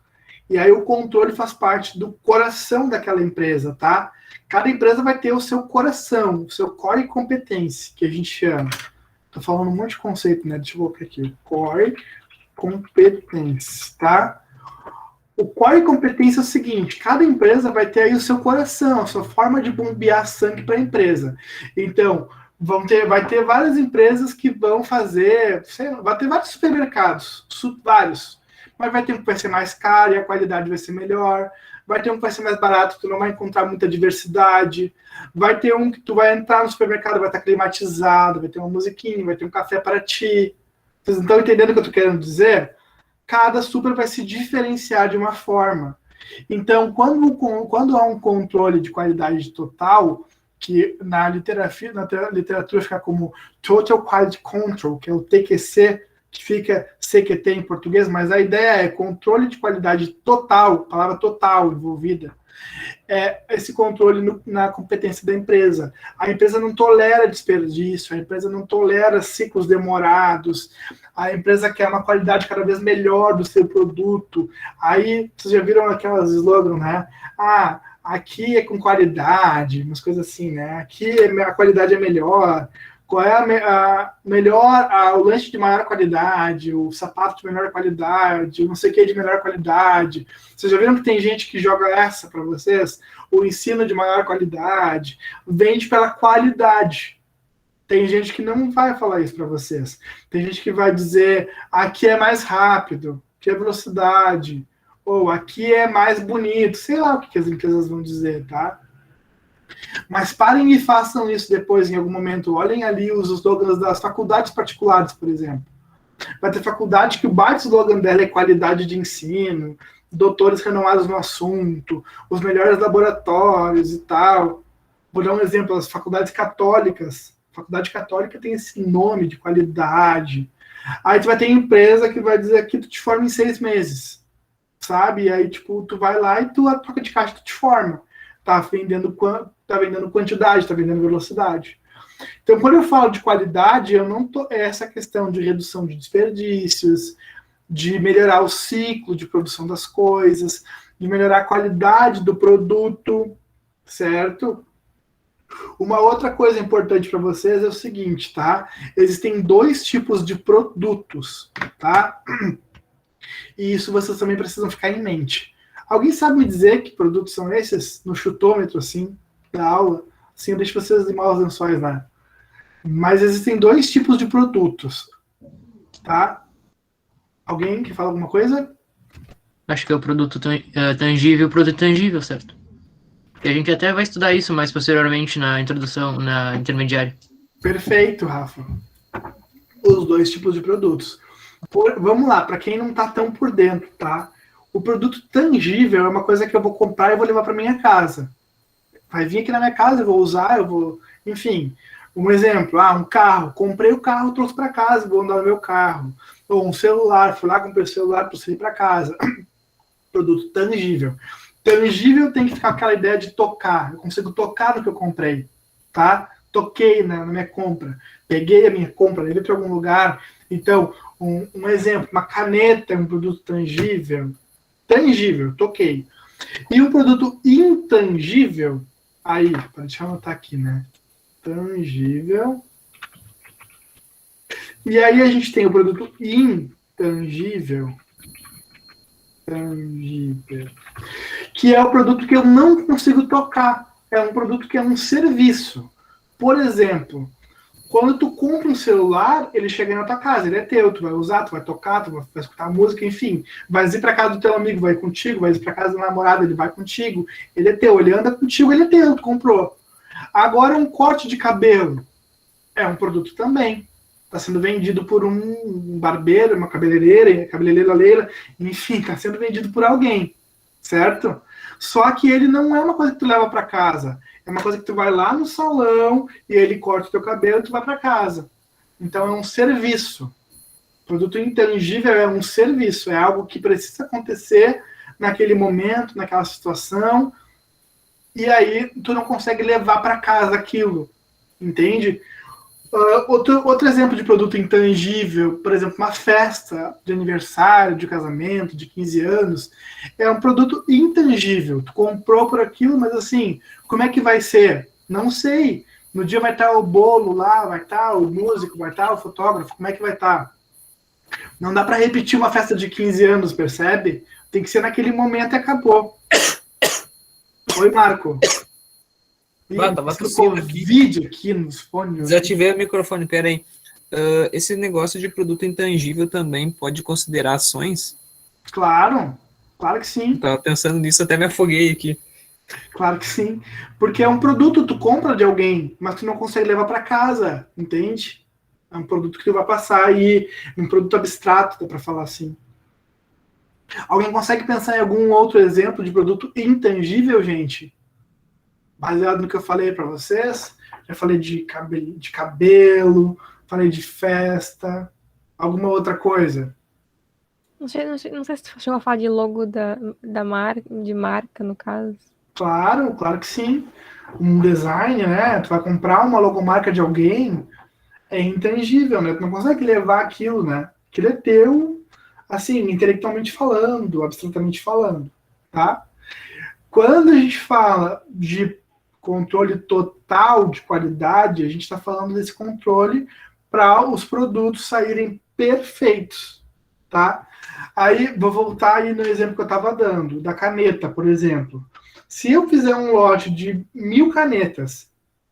E aí o controle faz parte do coração daquela empresa, tá? Cada empresa vai ter o seu coração, o seu core competence, que a gente chama. Tô falando um monte de conceito, né? Deixa eu colocar aqui. Core competence, tá? O core competence é o seguinte, cada empresa vai ter aí o seu coração, a sua forma de bombear sangue para a empresa. Então, vai ter várias empresas que vão fazer, vai ter vários supermercados, vários, mas vai ter um que vai ser mais caro e a qualidade vai ser melhor, vai ter um que vai ser mais barato, tu não vai encontrar muita diversidade, vai ter um que tu vai entrar no supermercado, vai estar climatizado, vai ter uma musiquinha, vai ter um café para ti. Vocês estão entendendo o que eu estou querendo dizer? Cada super vai se diferenciar de uma forma. Então, quando há um controle de qualidade total, que na literatura fica como Total Quality Control, que é o TQC, que fica CQT em português, mas a ideia é controle de qualidade total, palavra total envolvida, é esse controle na competência da empresa. A empresa não tolera desperdício, a empresa não tolera ciclos demorados, a empresa quer uma qualidade cada vez melhor do seu produto. Aí, vocês já viram aquelas slogans, né? Ah, aqui é com qualidade, umas coisas assim, né? Aqui a qualidade é melhor. Qual é a melhor, o lanche de maior qualidade, o sapato de melhor qualidade, o não sei o que de melhor qualidade. Vocês já viram que tem gente que joga essa para vocês? O ensino de maior qualidade, vende pela qualidade. Tem gente que não vai falar isso para vocês. Tem gente que vai dizer, aqui é mais rápido, aqui é velocidade, ou aqui é mais bonito, sei lá o que as empresas vão dizer, tá? Mas parem e façam isso depois, em algum momento. Olhem ali os slogans das faculdades particulares, por exemplo. Vai ter faculdade que o baita slogan dela é qualidade de ensino, doutores renomados no assunto, os melhores laboratórios e tal. Vou dar um exemplo, as faculdades católicas. A faculdade católica tem esse nome de qualidade. Aí tu vai ter empresa que vai dizer que tu te forma em 6 meses, sabe? E aí, tipo, tu vai lá e a troca de caixa tu te forma. Tá vendendo quantidade, tá vendendo velocidade. Então, quando eu falo de qualidade, eu não tô essa questão de redução de desperdícios, de melhorar o ciclo de produção das coisas, de melhorar a qualidade do produto, certo? Uma outra coisa importante para vocês é o seguinte, tá? Existem 2 tipos de produtos, tá? E isso vocês também precisam ficar em mente. Alguém sabe me dizer que produtos são esses? No chutômetro, assim, da aula? Assim, eu deixo vocês limar os lençóis lá. Mas existem 2 tipos de produtos, tá? Alguém que fala alguma coisa? Acho que é o produto tangível e o produto intangível, certo? E a gente até vai estudar isso mais posteriormente na introdução, na intermediária. Perfeito, Rafa. Os dois tipos de produtos. Vamos lá, para quem não está tão por dentro, tá? O produto tangível é uma coisa que eu vou comprar e vou levar para minha casa. Vai vir aqui na minha casa, eu vou usar, eu vou... Enfim, um exemplo, um carro. Comprei o carro, trouxe para casa, vou andar no meu carro. Ou um celular, fui lá, comprei o celular, trouxe para casa. Produto tangível. Tangível tem que ficar aquela ideia de tocar. Eu consigo tocar no que eu comprei, tá? Toquei na minha compra. Peguei a minha compra, levei para algum lugar. Então, um exemplo, uma caneta é um produto tangível. Tangível, toquei. E um produto intangível, aí, deixa eu anotar aqui, né? Tangível. E aí a gente tem o produto intangível. Tangível. Que é o produto que eu não consigo tocar. É um produto que é um serviço. Por exemplo, quando tu compra um celular, ele chega na tua casa, ele é teu, tu vai usar, tu vai tocar, tu vai escutar música, enfim. Vai ir para casa do teu amigo, vai contigo, vai ir para casa do namorado, ele vai contigo. Ele é teu, ele anda contigo, ele é teu, tu comprou. Agora um corte de cabelo é um produto também. Está sendo vendido por um barbeiro, uma cabeleireira, enfim, está sendo vendido por alguém, certo? Só que ele não é uma coisa que tu leva para casa. É uma coisa que tu vai lá no salão e ele corta o teu cabelo e tu vai para casa. Então é um serviço. Produto intangível é um serviço, é algo que precisa acontecer naquele momento, naquela situação, e aí tu não consegue levar para casa aquilo, entende? Outro exemplo de produto intangível, por exemplo, uma festa de aniversário, de casamento, de 15 anos, é um produto intangível. Tu comprou por aquilo, mas assim, como é que vai ser? Não sei. No dia vai estar o bolo lá, vai estar o músico, vai estar o fotógrafo, como é que vai estar? Não dá para repetir uma festa de 15 anos, percebe? Tem que ser naquele momento e acabou. Oi, Marco. Tava tossindo aqui. Vídeo aqui nos fones. Desativei o microfone, peraí. Esse negócio de produto intangível também pode considerar ações? Claro, claro que sim. Tava pensando nisso, até me afoguei aqui. Claro que sim. Porque é um produto, tu compra de alguém, mas tu não consegue levar para casa, entende? É um produto que tu vai passar e um produto abstrato, dá para falar assim. Alguém consegue pensar em algum outro exemplo de produto intangível, gente? Baseado no que eu falei para vocês, já falei de cabelo, falei de festa, alguma outra coisa? Não sei se tu chegou a falar de logo da marca, de marca, no caso. Claro, claro que sim. Um design, né? Tu vai comprar uma logomarca de alguém, é intangível, né? Tu não consegue levar aquilo, né? Aquilo é teu, assim, intelectualmente falando, abstratamente falando, tá? Quando a gente fala de controle total de qualidade, a gente está falando desse controle para os produtos saírem perfeitos, tá? Aí, vou voltar aí no exemplo que eu estava dando, da caneta, por exemplo. Se eu fizer um lote de 1000 canetas,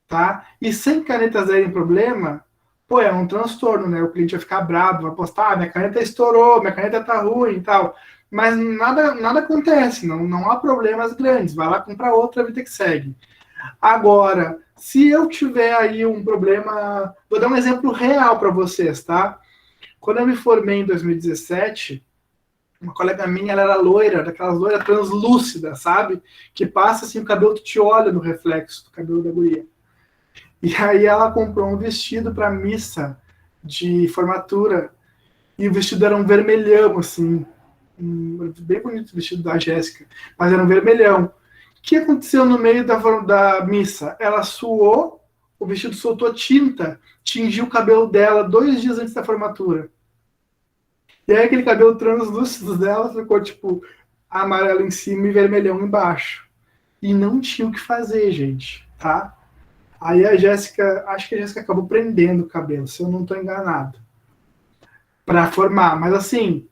tá? E 100 canetas derem problema, pô, é um transtorno, né? O cliente vai ficar bravo, vai postar, minha caneta estourou, minha caneta tá ruim e tal. Mas nada acontece, não há problemas grandes. Vai lá comprar outra, vida que segue. Agora, se eu tiver aí um problema... Vou dar um exemplo real para vocês, tá? Quando eu me formei em 2017, uma colega minha, ela era loira, daquelas loiras translúcidas, sabe? Que passa assim, o cabelo te olha no reflexo do cabelo da guria. E aí ela comprou um vestido para missa de formatura, e o vestido era um vermelhão, assim, bem bonito o vestido da Jéssica, mas era um vermelhão. O que aconteceu no meio da missa? Ela suou, o vestido soltou tinta, tingiu o cabelo dela 2 dias antes da formatura. E aí aquele cabelo translúcido dela ficou, tipo, amarelo em cima e vermelhão embaixo. E não tinha o que fazer, gente, tá? Aí a Jéssica, acho que a Jéssica acabou prendendo o cabelo, se eu não estou enganado, para formar. Mas assim,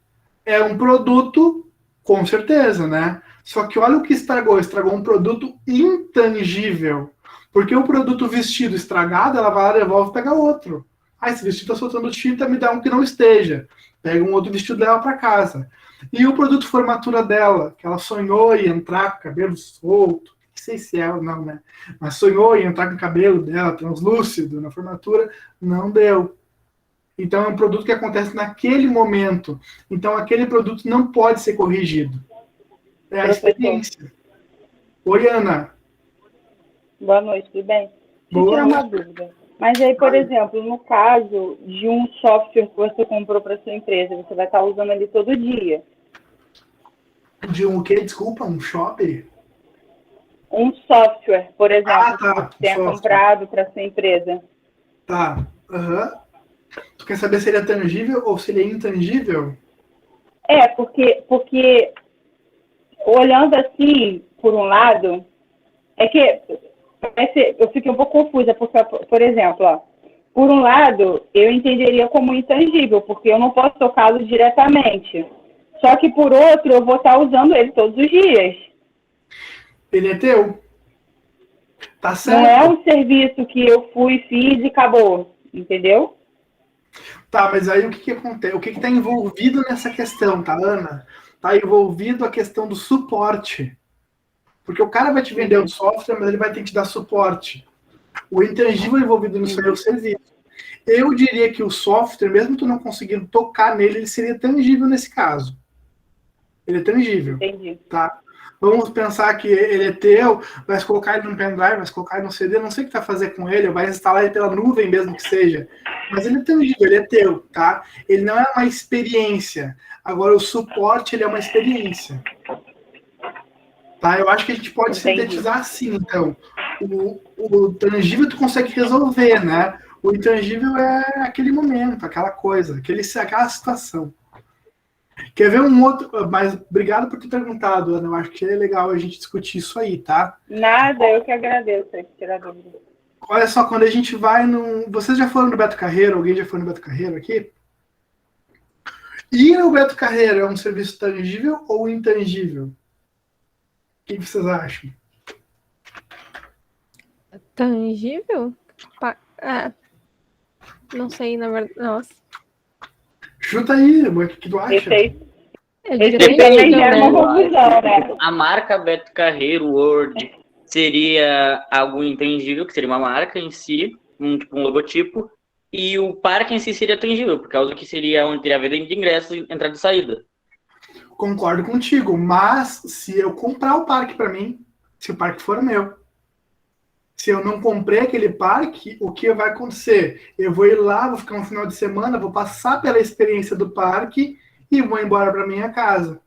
é um produto, com certeza, né? Só que olha o que estragou um produto intangível. Porque o produto vestido estragado, ela vai lá, devolve e pega outro. Ah, esse vestido está soltando tinta, me dá um que não esteja. Pega um outro vestido dela para casa. E o produto formatura dela, que ela sonhou em entrar com o cabelo solto, sei se é ou não, né? Mas sonhou em entrar com o cabelo dela translúcido na formatura, não deu. Então é um produto que acontece naquele momento. Então aquele produto não pode ser corrigido. É a Professor. experiência. Oi, Ana. Boa noite, tudo bem? Deixa eu Boa tirar uma noite. dúvida. Mas aí, por exemplo, no caso de um software que você comprou para sua empresa, você vai estar usando ali todo dia. De um quê? Desculpa, um shopping? Um software, por exemplo, tá. que você tenha Software. comprado para sua empresa. Tá. Aham. Tu quer saber se ele é tangível ou se ele é intangível? É, porque olhando assim, por um lado, é que eu fiquei um pouco confusa, porque, por exemplo, ó, por um lado, eu entenderia como intangível, porque eu não posso tocá-lo diretamente. Só que, por outro, eu vou estar usando ele todos os dias. Ele é teu. Tá Não é certo. um serviço que eu fui, fiz e acabou, entendeu? Tá, mas aí o que acontece? O que está envolvido nessa questão, tá, Ana? Tá envolvido a questão do suporte. Porque o cara vai te vender o software, mas ele vai ter que te dar suporte. O intangível envolvido nisso aí é o serviço. Eu diria que o software, mesmo tu não conseguindo tocar nele, ele seria tangível nesse caso. Ele é tangível. Entendi. Tá? Vamos pensar que ele é teu, vai colocar ele no pendrive, vai colocar ele no CD, não sei o que vai fazer com ele, vai instalar ele pela nuvem mesmo que seja. Mas ele é tangível, ele é teu, tá? Ele não é uma experiência. Agora, o suporte, ele é uma experiência. Tá? Eu acho que a gente pode sintetizar assim, então. O tangível tu consegue resolver, né? O intangível é aquele momento, aquela coisa, aquela situação. Quer ver um outro... Mas obrigado por ter perguntado, Ana. Eu acho que é legal a gente discutir isso aí, tá? Nada, eu que agradeço por tirar dúvida. Olha só, quando a gente vai no... Vocês já foram no Beto Carreiro? Alguém já foi no Beto Carreiro aqui? Ir no Beto Carreiro é um serviço tangível ou intangível? O que vocês acham? Tangível? Não sei, na verdade. Nossa. Chuta aí, o que tu acha? Esse aí Esse também gera uma confusão, né? A marca Beto Carreiro World seria algo intangível, que seria uma marca em si, um logotipo, e o parque em si seria tangível, por causa que seria onde teria a venda de ingressos, entrada e saída. Concordo contigo, mas se eu comprar o parque para mim, se o parque for meu, se eu não comprei aquele parque, o que vai acontecer? Eu vou ir lá, vou ficar um final de semana, vou passar pela experiência do parque e vou embora para minha casa.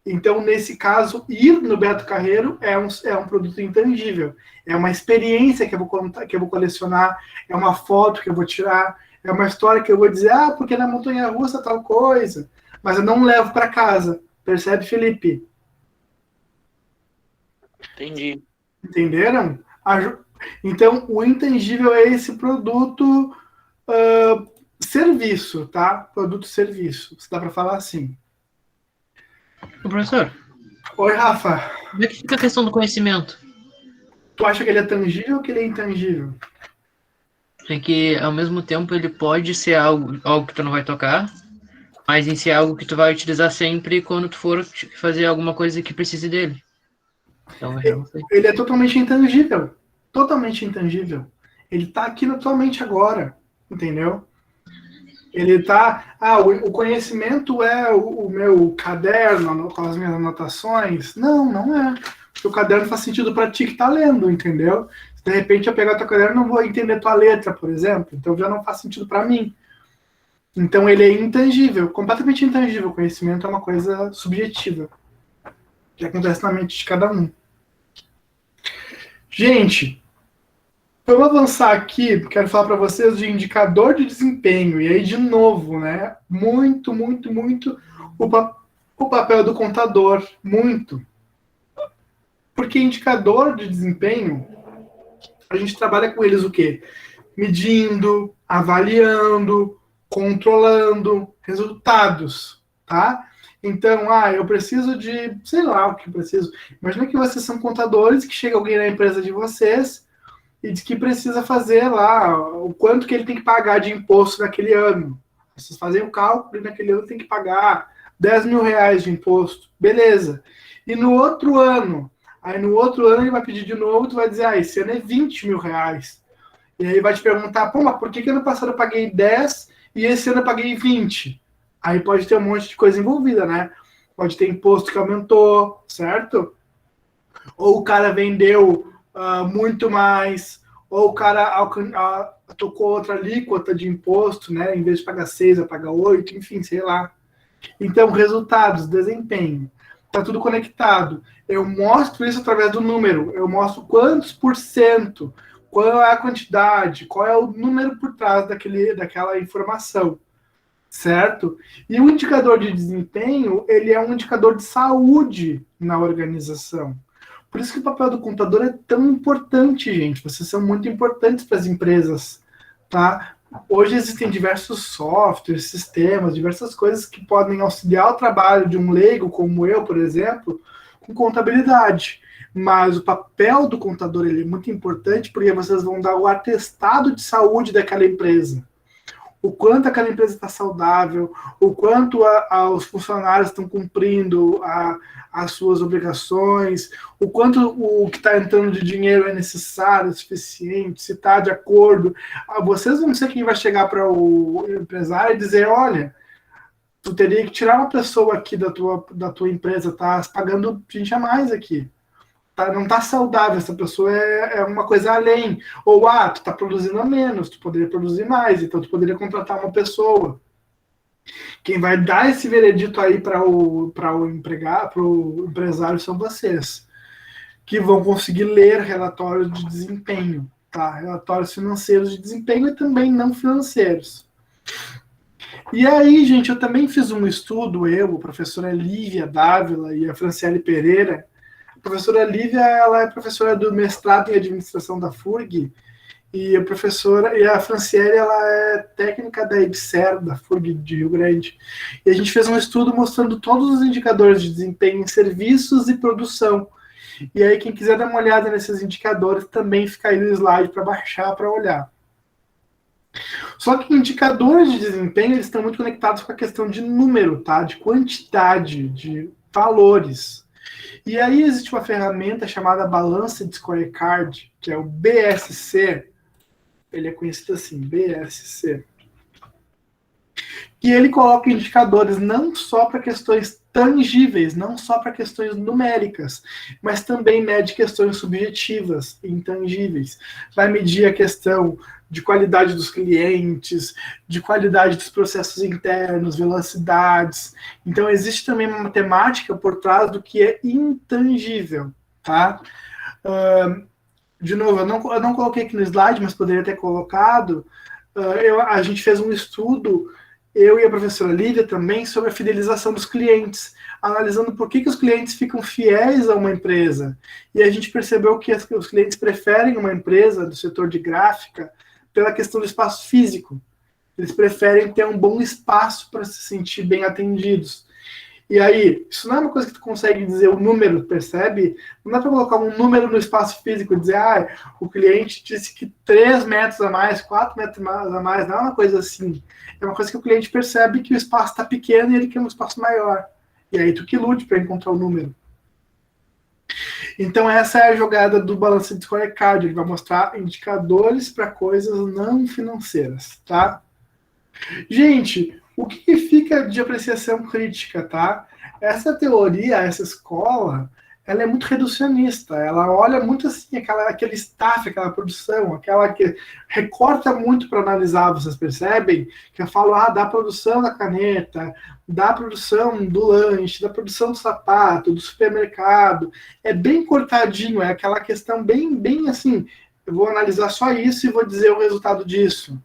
Então, nesse caso, ir no Beto Carreiro é um produto intangível. É uma experiência que eu vou contar, que eu vou colecionar, é uma foto que eu vou tirar, é uma história que eu vou dizer, porque na montanha-russa tal coisa. Mas eu não levo para casa. Percebe, Felipe? Entendi. Entenderam? Então, o intangível é esse produto serviço, tá? Produto serviço. Se dá para falar assim. Ô, professor, Oi, Rafa. como é que fica a questão do conhecimento? Tu acha que ele é tangível ou que ele é intangível? É que, ao mesmo tempo, ele pode ser algo que tu não vai tocar, mas em si é algo que tu vai utilizar sempre quando tu for fazer alguma coisa que precise dele. Então, eu não sei. Ele é totalmente intangível. Totalmente intangível. Ele tá aqui na tua mente agora. Entendeu? Ele tá... o conhecimento é o meu caderno com as minhas anotações? Não, não é. O caderno faz sentido para ti que tá lendo, entendeu? Se de repente eu pegar teu caderno, não vou entender tua letra, por exemplo. Então já não faz sentido para mim. Então ele é intangível, completamente intangível. O conhecimento é uma coisa subjetiva, que acontece na mente de cada um. Gente, vamos avançar aqui, quero falar para vocês de indicador de desempenho. E aí, de novo, né? Muito o papel do contador. Muito. Porque indicador de desempenho, a gente trabalha com eles o quê? Medindo, avaliando, controlando resultados, tá? Então, eu preciso de, sei lá o que eu preciso. Imagina que vocês são contadores, que chega alguém na empresa de vocês e diz que precisa fazer lá o quanto que ele tem que pagar de imposto naquele ano. Vocês fazem o cálculo e naquele ano tem que pagar 10 mil reais de imposto. Beleza. E no outro ano, Aí no outro ano ele vai pedir de novo, tu vai dizer, esse ano é 20 mil reais. E aí vai te perguntar, pô, mas por que ano passado eu paguei 10 e esse ano eu paguei 20? Aí pode ter um monte de coisa envolvida, né? Pode ter imposto que aumentou, certo? Ou o cara vendeu muito mais, ou o cara tocou outra alíquota de imposto, né? Em vez de pagar 6, vai pagar 8, enfim, sei lá. Então, resultados, desempenho. Está tudo conectado. Eu mostro isso através do número. Eu mostro quantos por cento, qual é a quantidade, qual é o número por trás daquela informação. Certo? E o indicador de desempenho, ele é um indicador de saúde na organização. Por isso que o papel do contador é tão importante, gente. Vocês são muito importantes para as empresas, tá? Hoje existem diversos softwares, sistemas, diversas coisas que podem auxiliar o trabalho de um leigo, como eu, por exemplo, com contabilidade. Mas o papel do contador ele é muito importante porque vocês vão dar o atestado de saúde daquela empresa. O quanto aquela empresa está saudável, o quanto os funcionários estão cumprindo as suas obrigações, o quanto o que está entrando de dinheiro é necessário, suficiente, se está de acordo. Vocês vão ser quem vai chegar para o empresário e dizer, olha, tu teria que tirar uma pessoa aqui da tua empresa, tá pagando gente a mais aqui. Não está saudável, essa pessoa é uma coisa além. Ou, tu está produzindo a menos, tu poderia produzir mais, então tu poderia contratar uma pessoa. Quem vai dar esse veredito aí para o empresário são vocês, que vão conseguir ler relatórios de desempenho, tá? Relatórios financeiros de desempenho e também não financeiros. E aí, gente, eu também fiz um estudo, a professora Lívia Dávila e a Franciele Pereira. A professora Lívia, ela é professora do mestrado em administração da FURG, e a Franciele, ela é técnica da IBSER, da FURG de Rio Grande. E a gente fez um estudo mostrando todos os indicadores de desempenho em serviços e produção. E aí, quem quiser dar uma olhada nesses indicadores, também fica aí no slide para baixar, para olhar. Só que indicadores de desempenho, eles estão muito conectados com a questão de número, tá? De quantidade, de valores. E aí existe uma ferramenta chamada Balanced Scorecard, que é o BSC, ele é conhecido assim, BSC, e ele coloca indicadores não só para questões tangíveis, não só para questões numéricas, mas também mede questões subjetivas, intangíveis. Vai medir a questão de qualidade dos clientes, de qualidade dos processos internos, velocidades. Então, existe também uma matemática por trás do que é intangível, tá? De novo, eu não coloquei aqui no slide, mas poderia ter colocado. A gente fez um estudo, eu e a professora Lívia também, sobre a fidelização dos clientes, analisando por que os clientes ficam fiéis a uma empresa. E a gente percebeu que os clientes preferem uma empresa do setor de gráfica pela questão do espaço físico. Eles preferem ter um bom espaço para se sentir bem atendidos. E aí, isso não é uma coisa que tu consegue dizer o número, percebe? Não dá para colocar um número no espaço físico e dizer, o cliente disse que 3 metros a mais, 4 metros a mais, não é uma coisa assim. É uma coisa que o cliente percebe que o espaço está pequeno e ele quer um espaço maior. E aí tu que lute para encontrar o número. Então essa é a jogada do Balanced Scorecard, ele vai mostrar indicadores para coisas não financeiras, tá? Gente, o que fica de apreciação crítica, tá? Essa teoria, essa escola, ela é muito reducionista, ela olha muito assim, aquele staff, aquela produção, aquela que recorta muito para analisar, vocês percebem? Que eu falo, da produção da caneta, da produção do lanche, da produção do sapato, do supermercado, é bem cortadinho, é aquela questão bem assim, eu vou analisar só isso e vou dizer o resultado disso.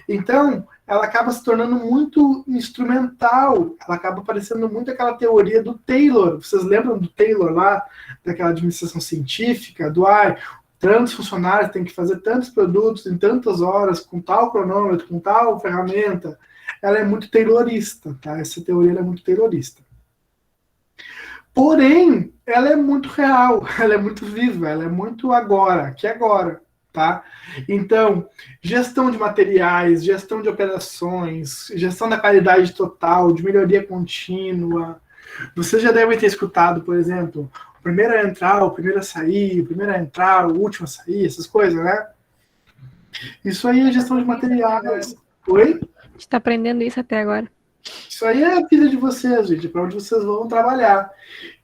Então, ela acaba se tornando muito instrumental, ela acaba parecendo muito aquela teoria do Taylor. Vocês lembram do Taylor lá, daquela administração científica, do tantos funcionários têm que fazer tantos produtos em tantas horas, com tal cronômetro, com tal ferramenta. Ela é muito taylorista, tá? Essa teoria é muito taylorista. Porém, ela é muito real, ela é muito viva, ela é muito agora, aqui agora. Tá? Então, gestão de materiais, gestão de operações, gestão da qualidade total, de melhoria contínua. Vocês já devem ter escutado, por exemplo, O primeiro a entrar, o primeiro a sair, o primeiro a entrar, o último a sair, essas coisas, né? Isso aí é gestão de materiais. Oi? A gente tá aprendendo isso até agora. Isso aí é a vida de vocês, gente, para onde vocês vão trabalhar.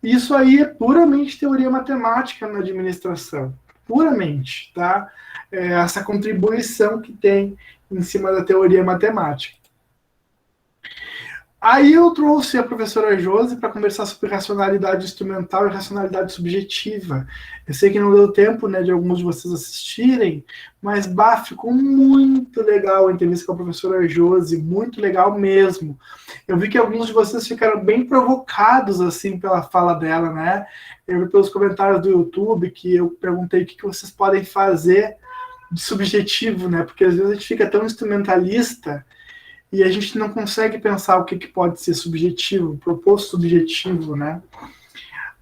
Isso aí é puramente teoria matemática na administração. Puramente, tá? Essa contribuição que tem em cima da teoria matemática. Aí eu trouxe a professora Josi para conversar sobre racionalidade instrumental e racionalidade subjetiva. Eu sei que não deu tempo, né, de alguns de vocês assistirem, mas, ficou muito legal a entrevista com a professora Josi, muito legal mesmo. Eu vi que alguns de vocês ficaram bem provocados, assim, pela fala dela, né? Eu vi pelos comentários do YouTube que eu perguntei o que vocês podem fazer de subjetivo, né? Porque às vezes a gente fica tão instrumentalista e a gente não consegue pensar o que pode ser subjetivo, proposto subjetivo, né?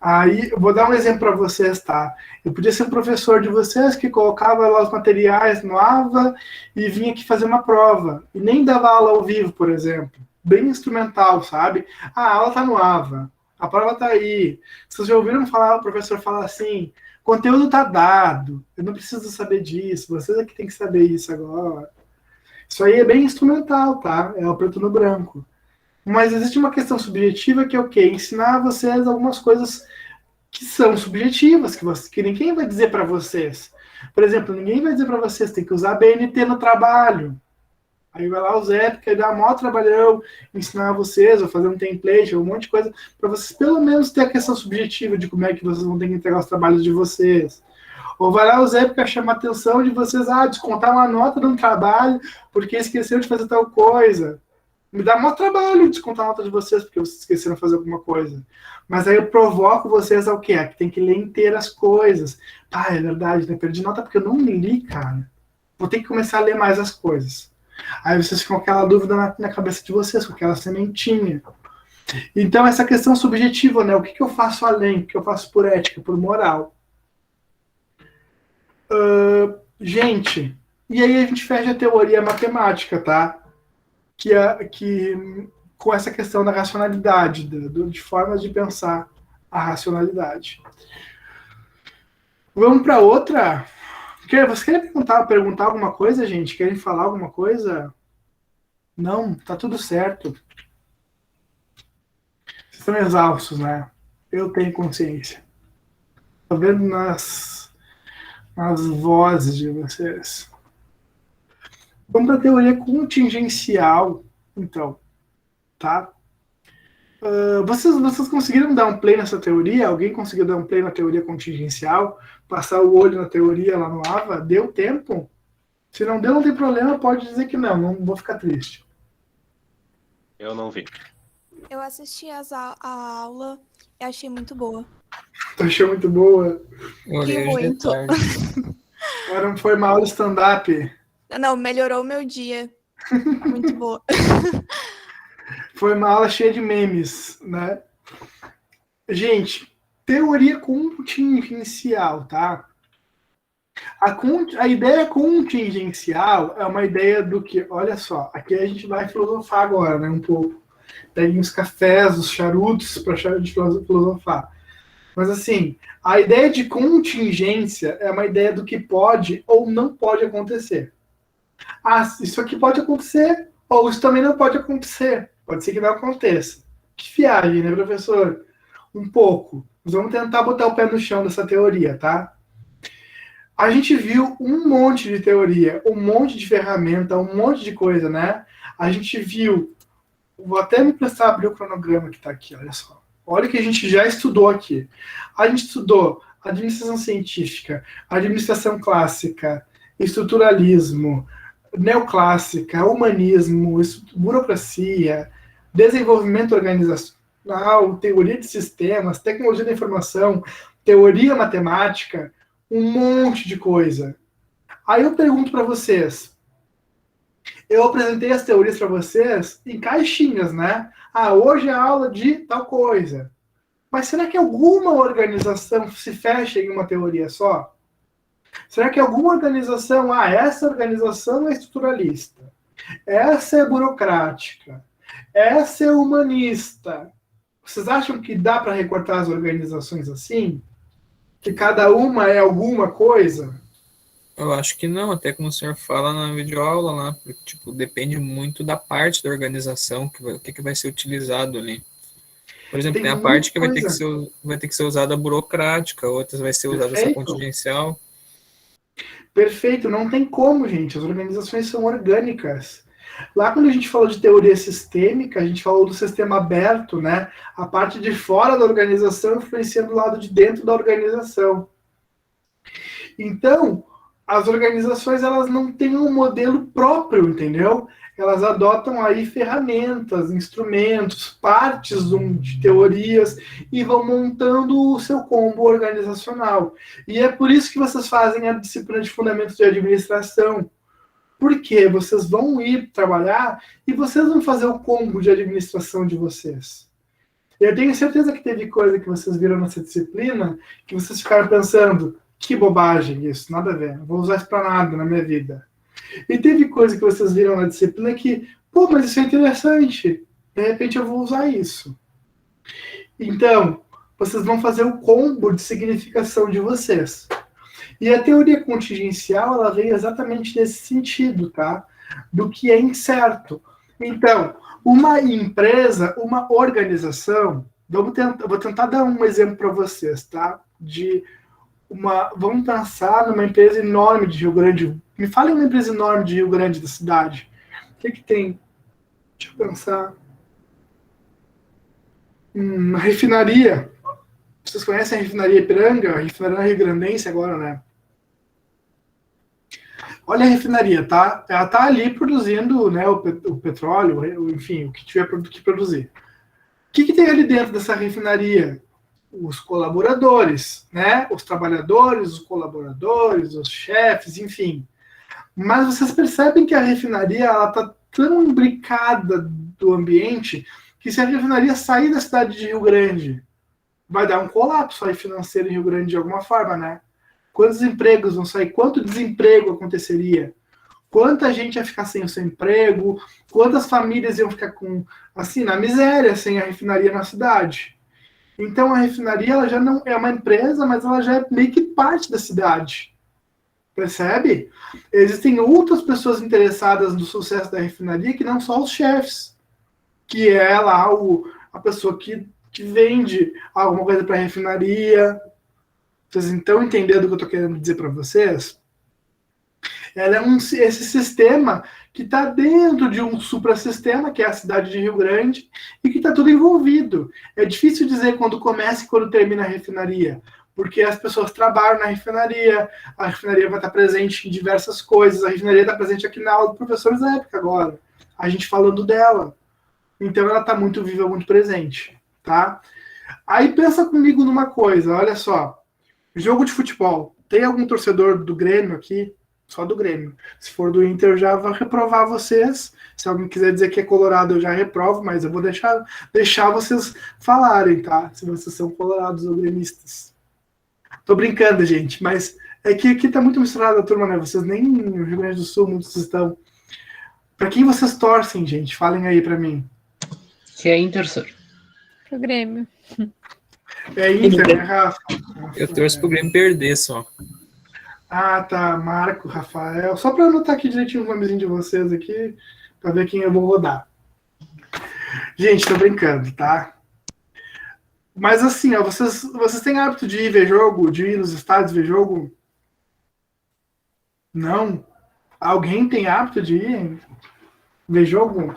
Aí, eu vou dar um exemplo para vocês, tá? Eu podia ser um professor de vocês que colocava lá os materiais no AVA e vinha aqui fazer uma prova. E nem dava aula ao vivo, por exemplo. Bem instrumental, sabe? A aula tá no AVA, a prova tá aí. Vocês já ouviram falar, o professor falar assim, conteúdo tá dado, eu não preciso saber disso, vocês é que tem que saber isso agora. Isso aí é bem instrumental, tá? É o preto no branco. Mas existe uma questão subjetiva que é o quê? Ensinar a vocês algumas coisas que são subjetivas, que ninguém vai dizer para vocês. Por exemplo, ninguém vai dizer para vocês tem que usar BNT no trabalho. Aí vai lá o Zé, que dá maior trabalhão, ensinar vocês, ou fazer um template, ou um monte de coisa, para vocês pelo menos ter a questão subjetiva de como é que vocês vão ter que entregar os trabalhos de vocês. Ou vai lá o Zé para chamar a atenção de vocês, descontar uma nota de um trabalho porque esqueceu de fazer tal coisa. Me dá maior trabalho descontar a nota de vocês porque vocês esqueceram de fazer alguma coisa. Mas aí eu provoco vocês ao quê? Que tem que ler inteiro as coisas. É verdade, né? Perdi nota porque eu não li, cara. Vou ter que começar a ler mais as coisas. Aí vocês ficam com aquela dúvida na cabeça de vocês, com aquela sementinha. Então, essa questão subjetiva, né? O que eu faço além? O que eu faço por ética, por moral? Gente, e aí a gente fecha a teoria matemática, tá? Que com essa questão da racionalidade, de formas de pensar a racionalidade. Vamos para outra. Vocês querem perguntar alguma coisa, gente? Querem falar alguma coisa? Não? Tá tudo certo. Vocês estão exaustos, né? Eu tenho consciência. Tô vendo nas vozes de vocês. Vamos para a teoria contingencial, então, tá? Vocês conseguiram dar um play nessa teoria? Alguém conseguiu dar um play na teoria contingencial? Passar o olho na teoria lá no AVA? Deu tempo? Se não deu, não tem problema, pode dizer que não vou ficar triste. Eu não vi. Eu assisti a aula e achei muito boa. Tu achou muito boa? Olhei hoje de tarde. Agora foi uma aula stand-up. Não, melhorou o meu dia. Muito boa. Foi uma aula cheia de memes, né? Gente, teoria contingencial, tá? A ideia contingencial é uma ideia do que, olha só, aqui a gente vai filosofar agora, né, um pouco. Peguem os cafés, os charutos para de filosofar. Mas assim, a ideia de contingência é uma ideia do que pode ou não pode acontecer. Isso aqui pode acontecer, ou isso também não pode acontecer. Pode ser que não aconteça. Que viagem, né, professor? Um pouco. Nós vamos tentar botar o pé no chão dessa teoria, tá? A gente viu um monte de teoria, um monte de ferramenta, um monte de coisa, né? A gente viu... Vou até me prestar abrir o cronograma que tá aqui, olha só. Olha o que a gente já estudou aqui. A gente estudou administração científica, administração clássica, estruturalismo, neoclássica, humanismo, burocracia, desenvolvimento organizacional, teoria de sistemas, tecnologia da informação, teoria matemática, um monte de coisa. Aí eu pergunto para vocês, eu apresentei as teorias para vocês em caixinhas, né? Hoje é aula de tal coisa. Mas será que alguma organização se fecha em uma teoria só? Será que alguma organização, essa organização é estruturalista, essa é burocrática, essa é humanista, Vocês acham que dá para recortar as organizações assim? Que cada uma é alguma coisa? Eu acho que não, até como o senhor fala na videoaula lá, porque, tipo, depende muito da parte da organização, o que vai ser utilizado ali. Por exemplo, tem a muita parte que vai coisa. ter que ser usada burocrática, outras vai ser usada essa Perfeito. contingencial. Perfeito, não tem como, gente. As organizações são orgânicas. Lá quando a gente falou de teoria sistêmica, a gente falou do sistema aberto, né? A parte de fora da organização influenciando o lado de dentro da organização. Então, as organizações elas não têm um modelo próprio, entendeu? Elas adotam aí ferramentas, instrumentos, partes de teorias e vão montando o seu combo organizacional. E é por isso que vocês fazem a disciplina de fundamentos de administração. Porque vocês vão ir trabalhar e vocês vão fazer o combo de administração de vocês. Eu tenho certeza que teve coisa que vocês viram nessa disciplina que vocês ficaram pensando, que bobagem isso, nada a ver, não vou usar isso para nada na minha vida. E teve coisa que vocês viram na disciplina que, pô, mas isso é interessante, de repente eu vou usar isso. Então, vocês vão fazer o combo de significação de vocês. E a teoria contingencial, ela veio exatamente nesse sentido, tá? Do que é incerto. Então, uma empresa, uma organização, vou tentar dar um exemplo para vocês, tá? Vamos pensar numa empresa enorme de Rio Grande. Me fale uma empresa enorme de Rio Grande, da cidade. O que tem? Deixa eu pensar. Uma refinaria. Vocês conhecem a refinaria Ipiranga? A refinaria rio-grandense agora, né? Olha a refinaria, tá? Ela tá ali produzindo, né, o petróleo, enfim, o que tiver que produzir. O que tem ali dentro dessa refinaria? Os colaboradores, né? Os trabalhadores, os colaboradores, os chefes, enfim. Mas vocês percebem que a refinaria ela tá tão imbricada do ambiente que se a refinaria sair da cidade de Rio Grande, vai dar um colapso aí financeiro em Rio Grande de alguma forma, né? Quantos empregos vão sair? Quanto desemprego aconteceria? Quanta gente ia ficar sem o seu emprego? Quantas famílias iam ficar na miséria sem a refinaria na cidade? Então a refinaria ela já não é uma empresa, mas ela já é meio que parte da cidade. Percebe? Existem outras pessoas interessadas no sucesso da refinaria que não só os chefes, que é lá a pessoa que vende alguma coisa para a refinaria. Vocês estão entendendo o que eu estou querendo dizer para vocês? Ela é esse sistema que está dentro de um suprassistema, que é a cidade de Rio Grande, e que está tudo envolvido. É difícil dizer quando começa e quando termina a refinaria, porque as pessoas trabalham na refinaria, a refinaria vai estar presente em diversas coisas, a refinaria está presente aqui na aula do professor Zé Épica agora, a gente falando dela. Então ela está muito viva, muito presente, tá? Aí pensa comigo numa coisa, olha só. Jogo de futebol. Tem algum torcedor do Grêmio aqui? Só do Grêmio. Se for do Inter, eu já vou reprovar vocês. Se alguém quiser dizer que é colorado, eu já reprovo, mas eu vou deixar vocês falarem, tá? Se vocês são colorados ou gremistas. Tô brincando, gente, mas é que aqui tá muito misturado a turma, né? Vocês nem no Rio Grande do Sul muitos estão. Pra quem vocês torcem, gente? Falem aí pra mim. Que é Inter, senhor. Pro Grêmio. É Inter, né, Rafa? Eu torço pro Grêmio perder só. Ah, tá. Marco, Rafael. Só para anotar aqui direitinho o nomezinho de vocês aqui, para ver quem eu vou rodar. Gente, tô brincando, tá? Mas assim, ó, vocês têm hábito de ir ver jogo, de ir nos estádios ver jogo? Não? Alguém tem hábito de ir ver jogo?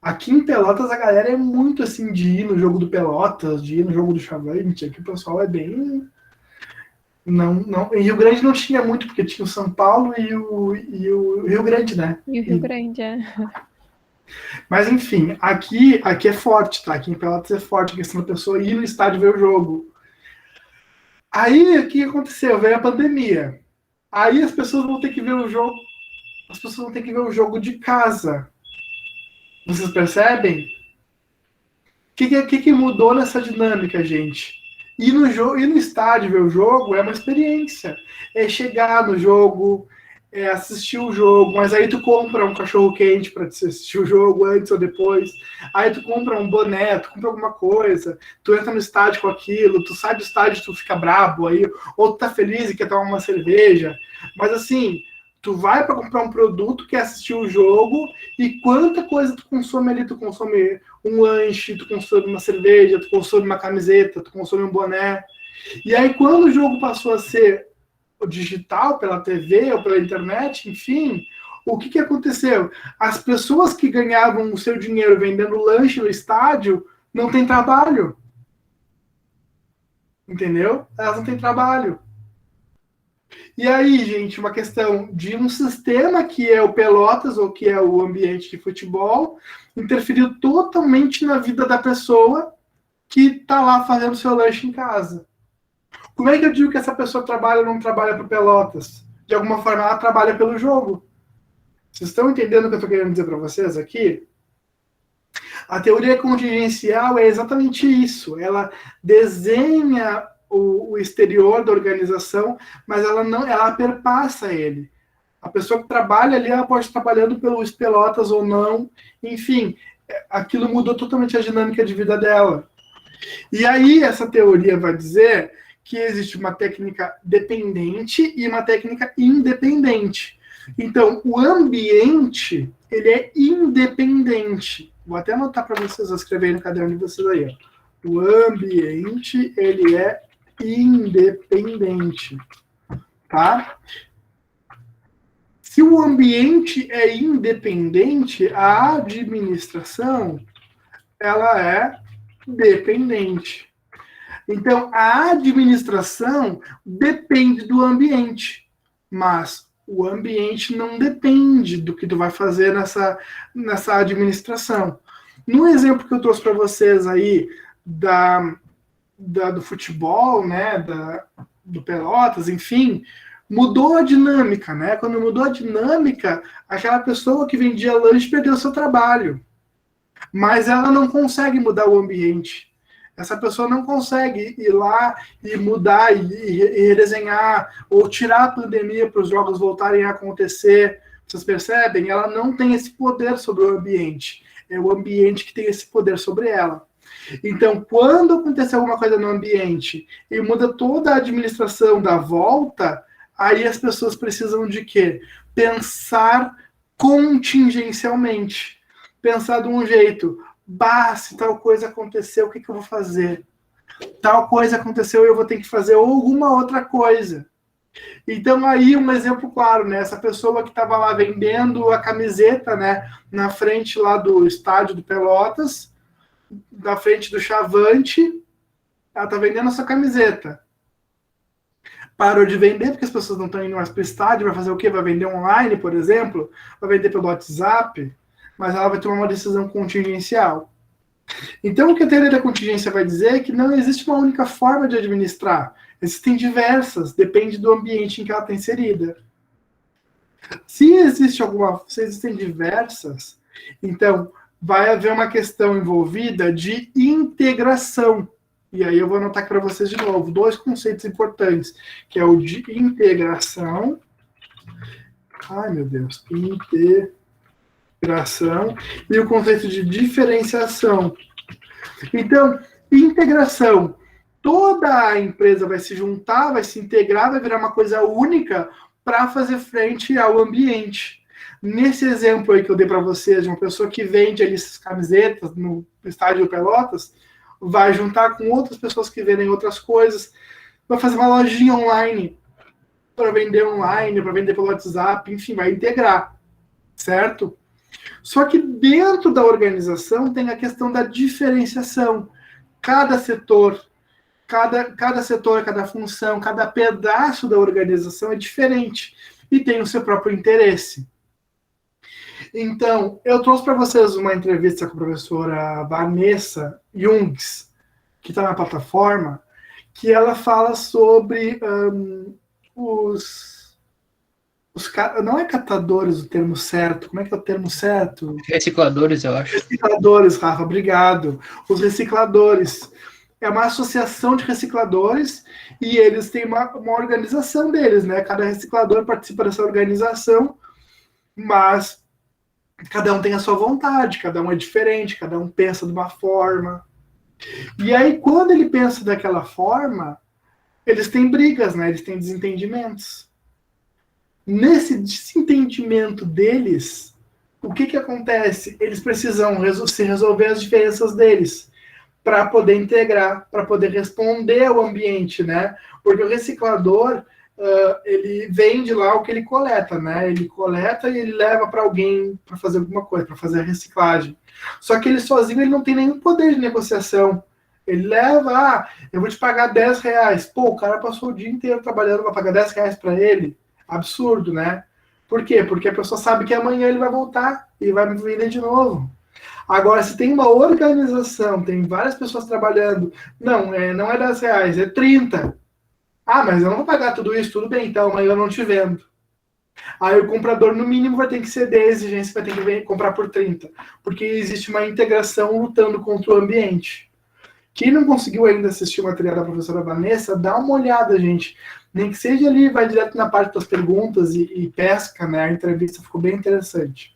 Aqui em Pelotas a galera é muito assim de ir no jogo do Pelotas, de ir no jogo do Chavante. Aqui o pessoal é bem... Não, em Rio Grande não tinha muito, porque tinha o São Paulo e o Rio Grande, né? E o Rio Grande, é. Mas enfim, aqui é forte, tá? Aqui em Pelotas é forte a questão da pessoa ir no estádio ver o jogo. Aí, o que aconteceu? Veio a pandemia. Aí as pessoas vão ter que ver o jogo. As pessoas vão ter que ver o jogo de casa. Vocês percebem? O que mudou nessa dinâmica, gente? Ir no estádio ver o jogo é uma experiência. É chegar no jogo, assistir o jogo, mas aí tu compra um cachorro quente para assistir o jogo antes ou depois, aí tu compra um boné, tu compra alguma coisa, tu entra no estádio com aquilo, tu sai do estádio, tu fica brabo aí, ou tu tá feliz e quer tomar uma cerveja, mas assim, tu vai para comprar um produto, quer assistir o jogo, e quanta coisa tu consome ali, tu consome um lanche, tu consome uma cerveja, tu consome uma camiseta, tu consome um boné, e aí quando o jogo passou a ser digital, pela TV ou pela internet, enfim, o que aconteceu? As pessoas que ganhavam o seu dinheiro vendendo lanche no estádio não têm trabalho. Entendeu? Elas não têm trabalho. E aí, gente, uma questão de um sistema que é o Pelotas, ou que é o ambiente de futebol, interferiu totalmente na vida da pessoa que está lá fazendo seu lanche em casa. Como é que eu digo que essa pessoa trabalha ou não trabalha para Pelotas? De alguma forma, ela trabalha pelo jogo. Vocês estão entendendo o que eu estou querendo dizer para vocês aqui? A teoria contingencial é exatamente isso. Ela desenha o exterior da organização, mas ela perpassa ele. A pessoa que trabalha ali, ela pode estar trabalhando pelos Pelotas ou não. Enfim, aquilo mudou totalmente a dinâmica de vida dela. E aí, essa teoria vai dizer que existe uma técnica dependente e uma técnica independente. Então, o ambiente, ele é independente. Vou até anotar para vocês escreverem no caderno de vocês aí. Ó. O ambiente, ele é independente. Tá? Se o ambiente é independente, a administração, ela é dependente. Então, a administração depende do ambiente, mas o ambiente não depende do que tu vai fazer nessa administração. No exemplo que eu trouxe para vocês aí do futebol, né, do Pelotas, enfim, mudou a dinâmica, né? Quando mudou a dinâmica, aquela pessoa que vendia lanche perdeu seu trabalho, mas ela não consegue mudar o ambiente. Essa pessoa não consegue ir lá e mudar e redesenhar ou tirar a pandemia para os jogos voltarem a acontecer. Vocês percebem? Ela não tem esse poder sobre o ambiente. É o ambiente que tem esse poder sobre ela. Então, quando acontecer alguma coisa no ambiente e muda toda a administração da volta, aí as pessoas precisam de quê? Pensar contingencialmente. Pensar de um jeito... se tal coisa aconteceu, o que eu vou fazer? Tal coisa aconteceu e eu vou ter que fazer alguma outra coisa. Então, aí, um exemplo claro, né? Essa pessoa que estava lá vendendo a camiseta, né? Na frente lá do estádio do Pelotas, na frente do Chavante, ela está vendendo a sua camiseta. Parou de vender, porque as pessoas não estão indo mais para o estádio, vai fazer o quê? Vai vender online, por exemplo? Vai vender pelo WhatsApp? Mas ela vai tomar uma decisão contingencial. Então, o que a teoria da contingência vai dizer é que não existe uma única forma de administrar. Existem diversas, depende do ambiente em que ela está inserida. Se existem diversas, então vai haver uma questão envolvida de integração. E aí eu vou anotar aqui para vocês de novo, 2 conceitos importantes, que é o de integração. Ai, meu Deus. Integração e o conceito de diferenciação. Então, integração. Toda a empresa vai se juntar, vai se integrar, vai virar uma coisa única para fazer frente ao ambiente. Nesse exemplo aí que eu dei para vocês, de uma pessoa que vende ali essas camisetas no estádio Pelotas, vai juntar com outras pessoas que vendem outras coisas, vai fazer uma lojinha online para vender online, para vender pelo WhatsApp, enfim, vai integrar, certo? Só que dentro da organização tem a questão da diferenciação. Cada setor, cada função, cada pedaço da organização é diferente e tem o seu próprio interesse. Então, eu trouxe para vocês uma entrevista com a professora Vanessa Jungs, que está na plataforma, que ela fala sobre não é catadores o termo certo, como é que é o termo certo? Recicladores, eu acho. Recicladores, Rafa, obrigado. Os recicladores. é uma associação de recicladores e eles têm uma organização deles, né? Cada reciclador participa dessa organização, mas cada um tem a sua vontade, cada um é diferente, cada um pensa de uma forma. E aí, quando ele pensa daquela forma, eles têm brigas, né? Eles têm desentendimentos. Nesse desentendimento deles, o que acontece? Eles precisam se resolver as diferenças deles para poder integrar, para poder responder ao ambiente, né? Porque o reciclador, ele vende lá o que ele coleta, né? Ele coleta e ele leva para alguém para fazer alguma coisa, para fazer a reciclagem. Só que ele sozinho ele não tem nenhum poder de negociação. Ele leva, eu vou te pagar R$10. Pô, o cara passou o dia inteiro trabalhando para pagar R$10 para ele. Absurdo, né? Por quê? Porque a pessoa sabe que amanhã ele vai voltar e vai me vender de novo. Agora, se tem uma organização, tem várias pessoas trabalhando, não é R$10, é 30. Ah, mas eu não vou pagar tudo isso, tudo bem, então amanhã eu não te vendo. Aí o comprador, no mínimo, vai ter que ceder a exigência, vai ter que comprar por 30. Porque existe uma integração lutando contra o ambiente. Quem não conseguiu ainda assistir o material da professora Vanessa, dá uma olhada, gente. Nem que seja ali, vai direto na parte das perguntas e pesca, né? A entrevista ficou bem interessante.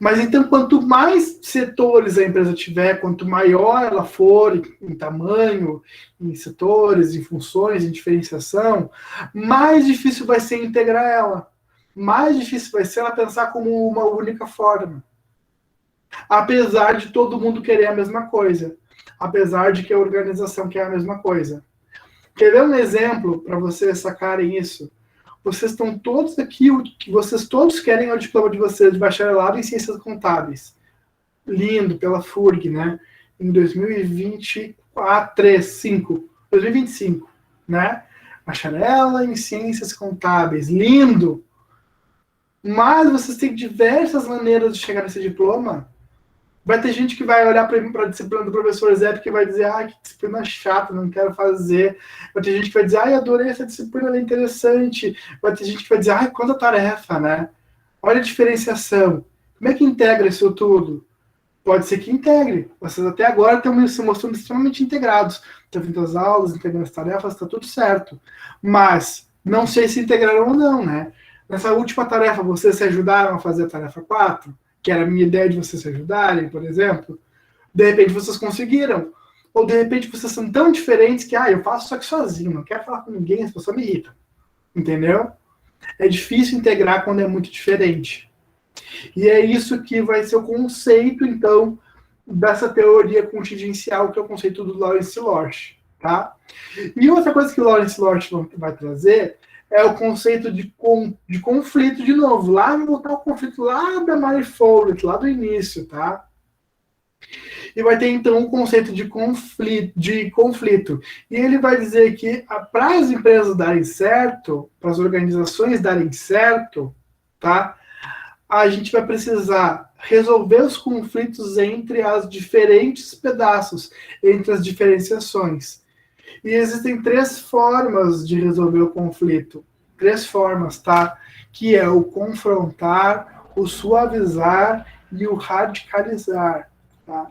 Mas então, quanto mais setores a empresa tiver, quanto maior ela for em tamanho, em setores, em funções, em diferenciação, mais difícil vai ser integrar ela. Mais difícil vai ser ela pensar como uma única forma. Apesar de todo mundo querer a mesma coisa. Apesar de que a organização quer a mesma coisa. Quer ver um exemplo para vocês sacarem isso? Vocês estão todos aqui, o que vocês todos querem é o diploma de vocês de bacharelado em ciências contábeis. Lindo, pela FURG, né? Em 2025, né? Bacharela em ciências contábeis. Lindo! Mas vocês têm diversas maneiras de chegar nesse diploma. Vai ter gente que vai olhar para a disciplina do professor Zé que vai dizer, que disciplina chata, não quero fazer. Vai ter gente que vai dizer, adorei essa disciplina, ela é interessante. Vai ter gente que vai dizer, quanta tarefa, né? Olha a diferenciação. Como é que integra isso tudo? Pode ser que integre. Vocês até agora estão se mostrando extremamente integrados. Estão vindo as aulas, integrando as tarefas, está tudo certo. Mas não sei se integraram ou não, né? Nessa última tarefa, vocês se ajudaram a fazer a tarefa 4? Que era a minha ideia de vocês se ajudarem, por exemplo, de repente vocês conseguiram. Ou de repente vocês são tão diferentes que, eu faço isso aqui sozinho, não quero falar com ninguém, essa pessoa me irrita. Entendeu? É difícil integrar quando é muito diferente. E é isso que vai ser o conceito, então, dessa teoria contingencial, que é o conceito do Lawrence Lorsch, tá? E outra coisa que o Lawrence Lorsch vai trazer é o conceito de conflito de novo. Lá vai voltar o conflito lá da Mary Follett, lá do início, tá? E vai ter, então, um conceito de conflito. E ele vai dizer que para as empresas darem certo, para as organizações darem certo, tá? A gente vai precisar resolver os conflitos entre as diferentes pedaços, entre as diferenciações. E existem 3 formas de resolver o conflito. 3 formas, tá? Que é o confrontar, o suavizar e o radicalizar, tá?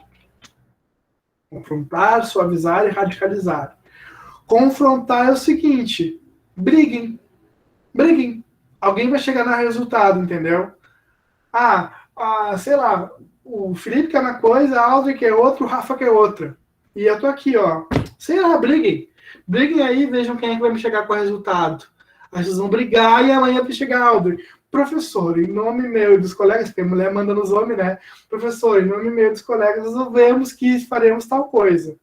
Confrontar, suavizar e radicalizar. Confrontar é o seguinte, briguem. Alguém vai chegar no resultado, entendeu? Sei lá, o Felipe quer uma coisa, a Alvin quer outra, o Rafa quer outra. E eu tô aqui, ó. Sei lá, briguem. Briguem aí, vejam quem é que vai me chegar com o resultado. Aí vocês vão brigar e amanhã vai chegar Alvin. Professor, em nome meu e dos colegas, porque a mulher manda nos homens, né? Professor, em nome meu e dos colegas, resolvemos que faremos tal coisa.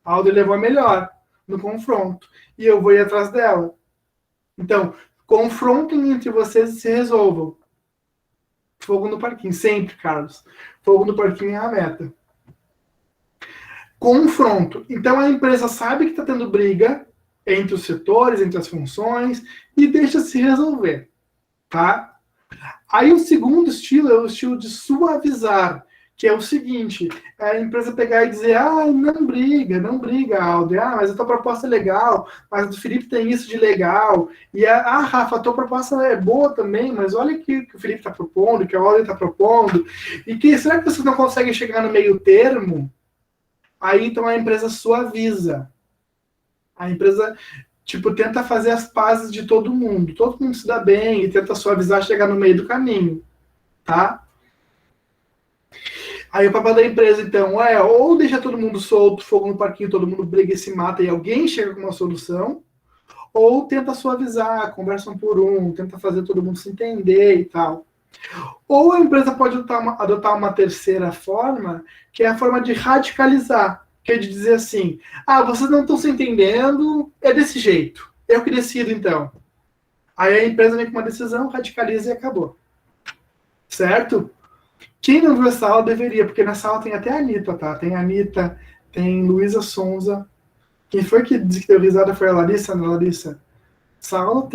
A Alvin levou a melhor no confronto. E eu vou ir atrás dela. Então, confrontem entre vocês e se resolvam. Fogo no parquinho, sempre, Carlos. Fogo no parquinho é a meta. Confronto. Então a empresa sabe que está tendo briga entre os setores, entre as funções, e deixa se resolver. Tá? Aí o segundo estilo é o estilo de suavizar, que é o seguinte, é a empresa pegar e dizer, não briga, Aldo, mas a tua proposta é legal, mas a do Felipe tem isso de legal, e Rafa, a tua proposta é boa também, mas olha o que o Felipe está propondo, que a Aldo está propondo, e será que vocês não conseguem chegar no meio termo? Aí, então, a empresa suaviza. A empresa, tipo, tenta fazer as pazes de todo mundo. Todo mundo se dá bem e tenta suavizar, chegar no meio do caminho, tá? Aí o papel da empresa, então, é ou deixa todo mundo solto, fogo no parquinho, todo mundo briga e se mata e alguém chega com uma solução, ou tenta suavizar, conversa um por um, tenta fazer todo mundo se entender e tal. Ou a empresa pode adotar uma terceira forma, que é a forma de radicalizar, que é de dizer assim, vocês não estão se entendendo, é desse jeito, eu que decido então. Aí a empresa vem com uma decisão, radicaliza e acabou. Certo? Quem não viu essa aula deveria, porque nessa aula tem até a Anitta, tá? Tem a Anitta, tem Luísa Sonza. Quem foi que disse que deu risada foi a Larissa, né, Larissa? Essa aula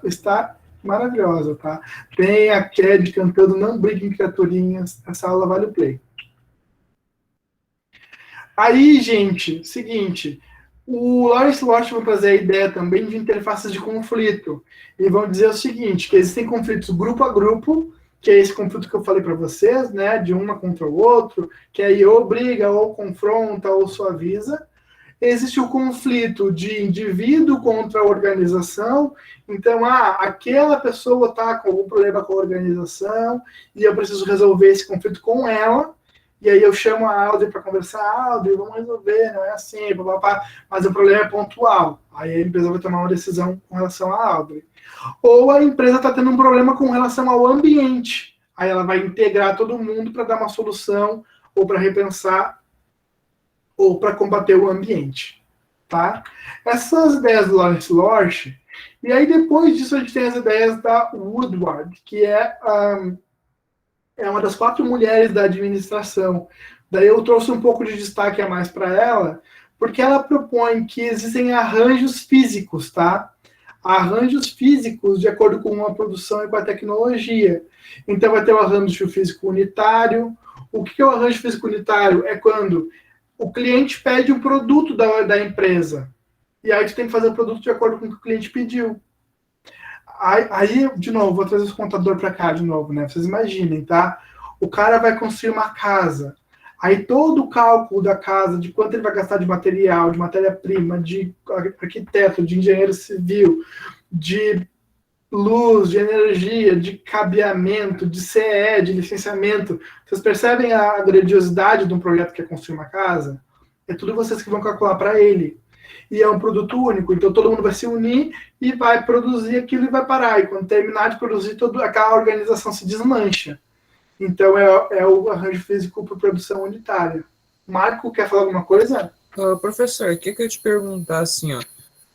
está maravilhosa, tá? Tem a Kelly cantando Não Briguem Criaturinhas. Essa aula vale o play. Aí, gente, seguinte, o Lawrence Lorsch vai trazer a ideia também de interfaces de conflito. E vão dizer o seguinte, que existem conflitos grupo a grupo, que é esse conflito que eu falei para vocês, né, de uma contra o outro, que aí ou briga, ou confronta, ou suaviza. Existe o conflito de indivíduo contra a organização. Então, aquela pessoa está com algum problema com a organização e eu preciso resolver esse conflito com ela. E aí eu chamo a Audrey para conversar, Audrey, vamos resolver, não é assim, papapá, mas o problema é pontual. Aí a empresa vai tomar uma decisão com relação à Audrey. Ou a empresa está tendo um problema com relação ao ambiente. Aí ela vai integrar todo mundo para dar uma solução, ou para repensar, ou para combater o ambiente. Tá? Essas são as ideias do Lawrence Lorsch. E aí depois disso a gente tem as ideias da Woodward, que é uma das 4 mulheres da administração. Daí eu trouxe um pouco de destaque a mais para ela, porque ela propõe que existem arranjos físicos, tá? Arranjos físicos de acordo com a produção e com a tecnologia. Então vai ter o arranjo físico unitário. O que é o arranjo físico unitário? É quando o cliente pede um produto da empresa. E aí tu tem que fazer o produto de acordo com o que o cliente pediu. Aí, de novo, vou trazer os contadores para cá de novo, né? Vocês imaginem, tá? O cara vai construir uma casa. Aí todo o cálculo da casa, de quanto ele vai gastar de material, de matéria-prima, de arquiteto, de engenheiro civil, de luz, de energia, de cabeamento, de CE, de licenciamento. Vocês percebem a grandiosidade de um projeto que é construir uma casa? É tudo vocês que vão calcular para ele. E é um produto único, então todo mundo vai se unir e vai produzir aquilo e vai parar. E quando terminar de produzir, toda aquela organização se desmancha. Então é o arranjo físico para produção unitária. Marco, quer falar alguma coisa? Professor, o que eu ia te perguntar assim, ó.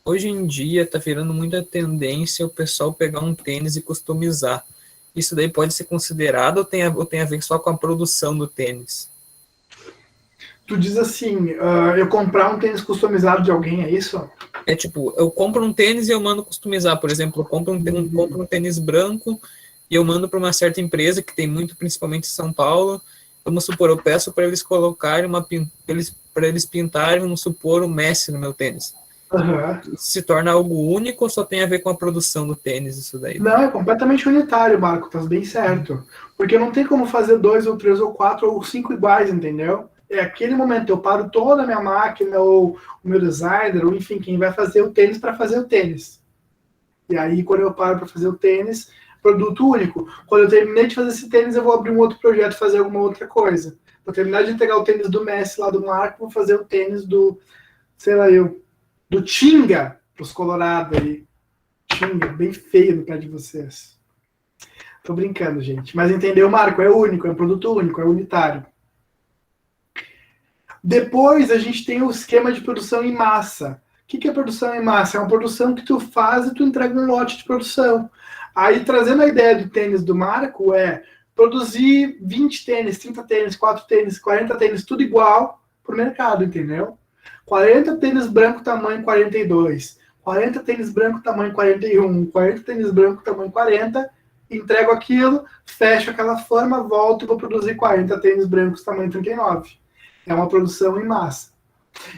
Hoje em dia tá virando muita tendência o pessoal pegar um tênis e customizar. Isso daí pode ser considerado ou tem a ver só com a produção do tênis? Tu diz assim, eu comprar um tênis customizado de alguém, é isso? É tipo, eu compro um tênis e eu mando customizar. Por exemplo, eu compro um tênis branco e eu mando para uma certa empresa que tem muito, principalmente em São Paulo. Vamos supor, eu peço para eles colocarem para eles pintarem, vamos supor, o Messi no meu tênis. Uhum. Se torna algo único ou só tem a ver com a produção do tênis, isso daí? Não, é completamente unitário, Marco, tá bem certo. Porque não tem como fazer 2 ou 3 ou 4 ou 5 iguais, entendeu? É aquele momento, eu paro toda a minha máquina, ou o meu designer, ou enfim, quem vai fazer o tênis para fazer o tênis. E aí, quando eu paro para fazer o tênis, produto único. Quando eu terminei de fazer esse tênis, eu vou abrir um outro projeto, fazer alguma outra coisa. Vou terminar de entregar o tênis do Messi lá do Marco, vou fazer o tênis do, sei lá do Tinga, pros Colorado aí. Tinga, bem feio no pé de vocês. Tô brincando, gente. Mas entendeu, Marco? É único, é um produto único, é unitário. Depois a gente tem o esquema de produção em massa. O que é produção em massa? É uma produção que tu faz e tu entrega um lote de produção. Aí, trazendo a ideia do tênis do Marco, é produzir 20 tênis, 30 tênis, 4 tênis, 40 tênis, tudo igual pro mercado, entendeu? 40 tênis branco tamanho 42, 40 tênis branco tamanho 41, 40 tênis branco tamanho 40, entrego aquilo, fecho aquela forma, volto e vou produzir 40 tênis brancos tamanho 39. É uma produção em massa.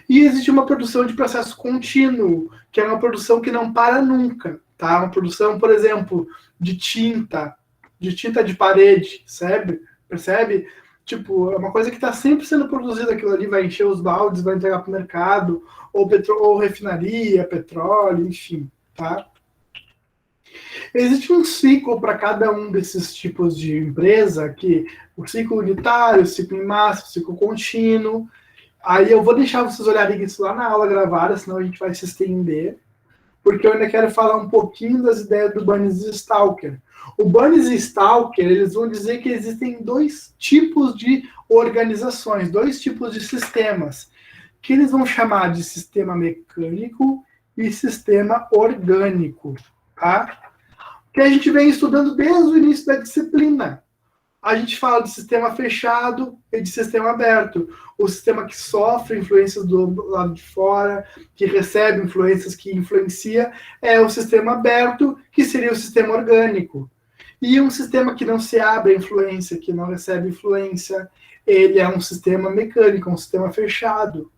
E existe uma produção de processo contínuo, que é uma produção que não para nunca, tá? Uma produção, por exemplo, de tinta de parede, percebe? Tipo, é uma coisa que está sempre sendo produzida, aquilo ali vai encher os baldes, vai entregar para o mercado, ou refinaria, petróleo, enfim, tá? Existe um ciclo para cada um desses tipos de empresa, que o ciclo unitário, o ciclo em massa, o ciclo contínuo. Aí eu vou deixar vocês olharem isso lá na aula gravada, senão a gente vai se estender, porque eu ainda quero falar um pouquinho das ideias do Burns e Stalker. O Burns e Stalker, eles vão dizer que existem dois tipos de organizações, dois tipos de sistemas, que eles vão chamar de sistema mecânico e sistema orgânico, tá? Que a gente vem estudando desde o início da disciplina. A gente fala de sistema fechado e de sistema aberto. O sistema que sofre influências do lado de fora, que recebe influências, que influencia, é o sistema aberto, que seria o sistema orgânico. E um sistema que não se abre a influência, que não recebe influência, ele é um sistema mecânico, um sistema fechado.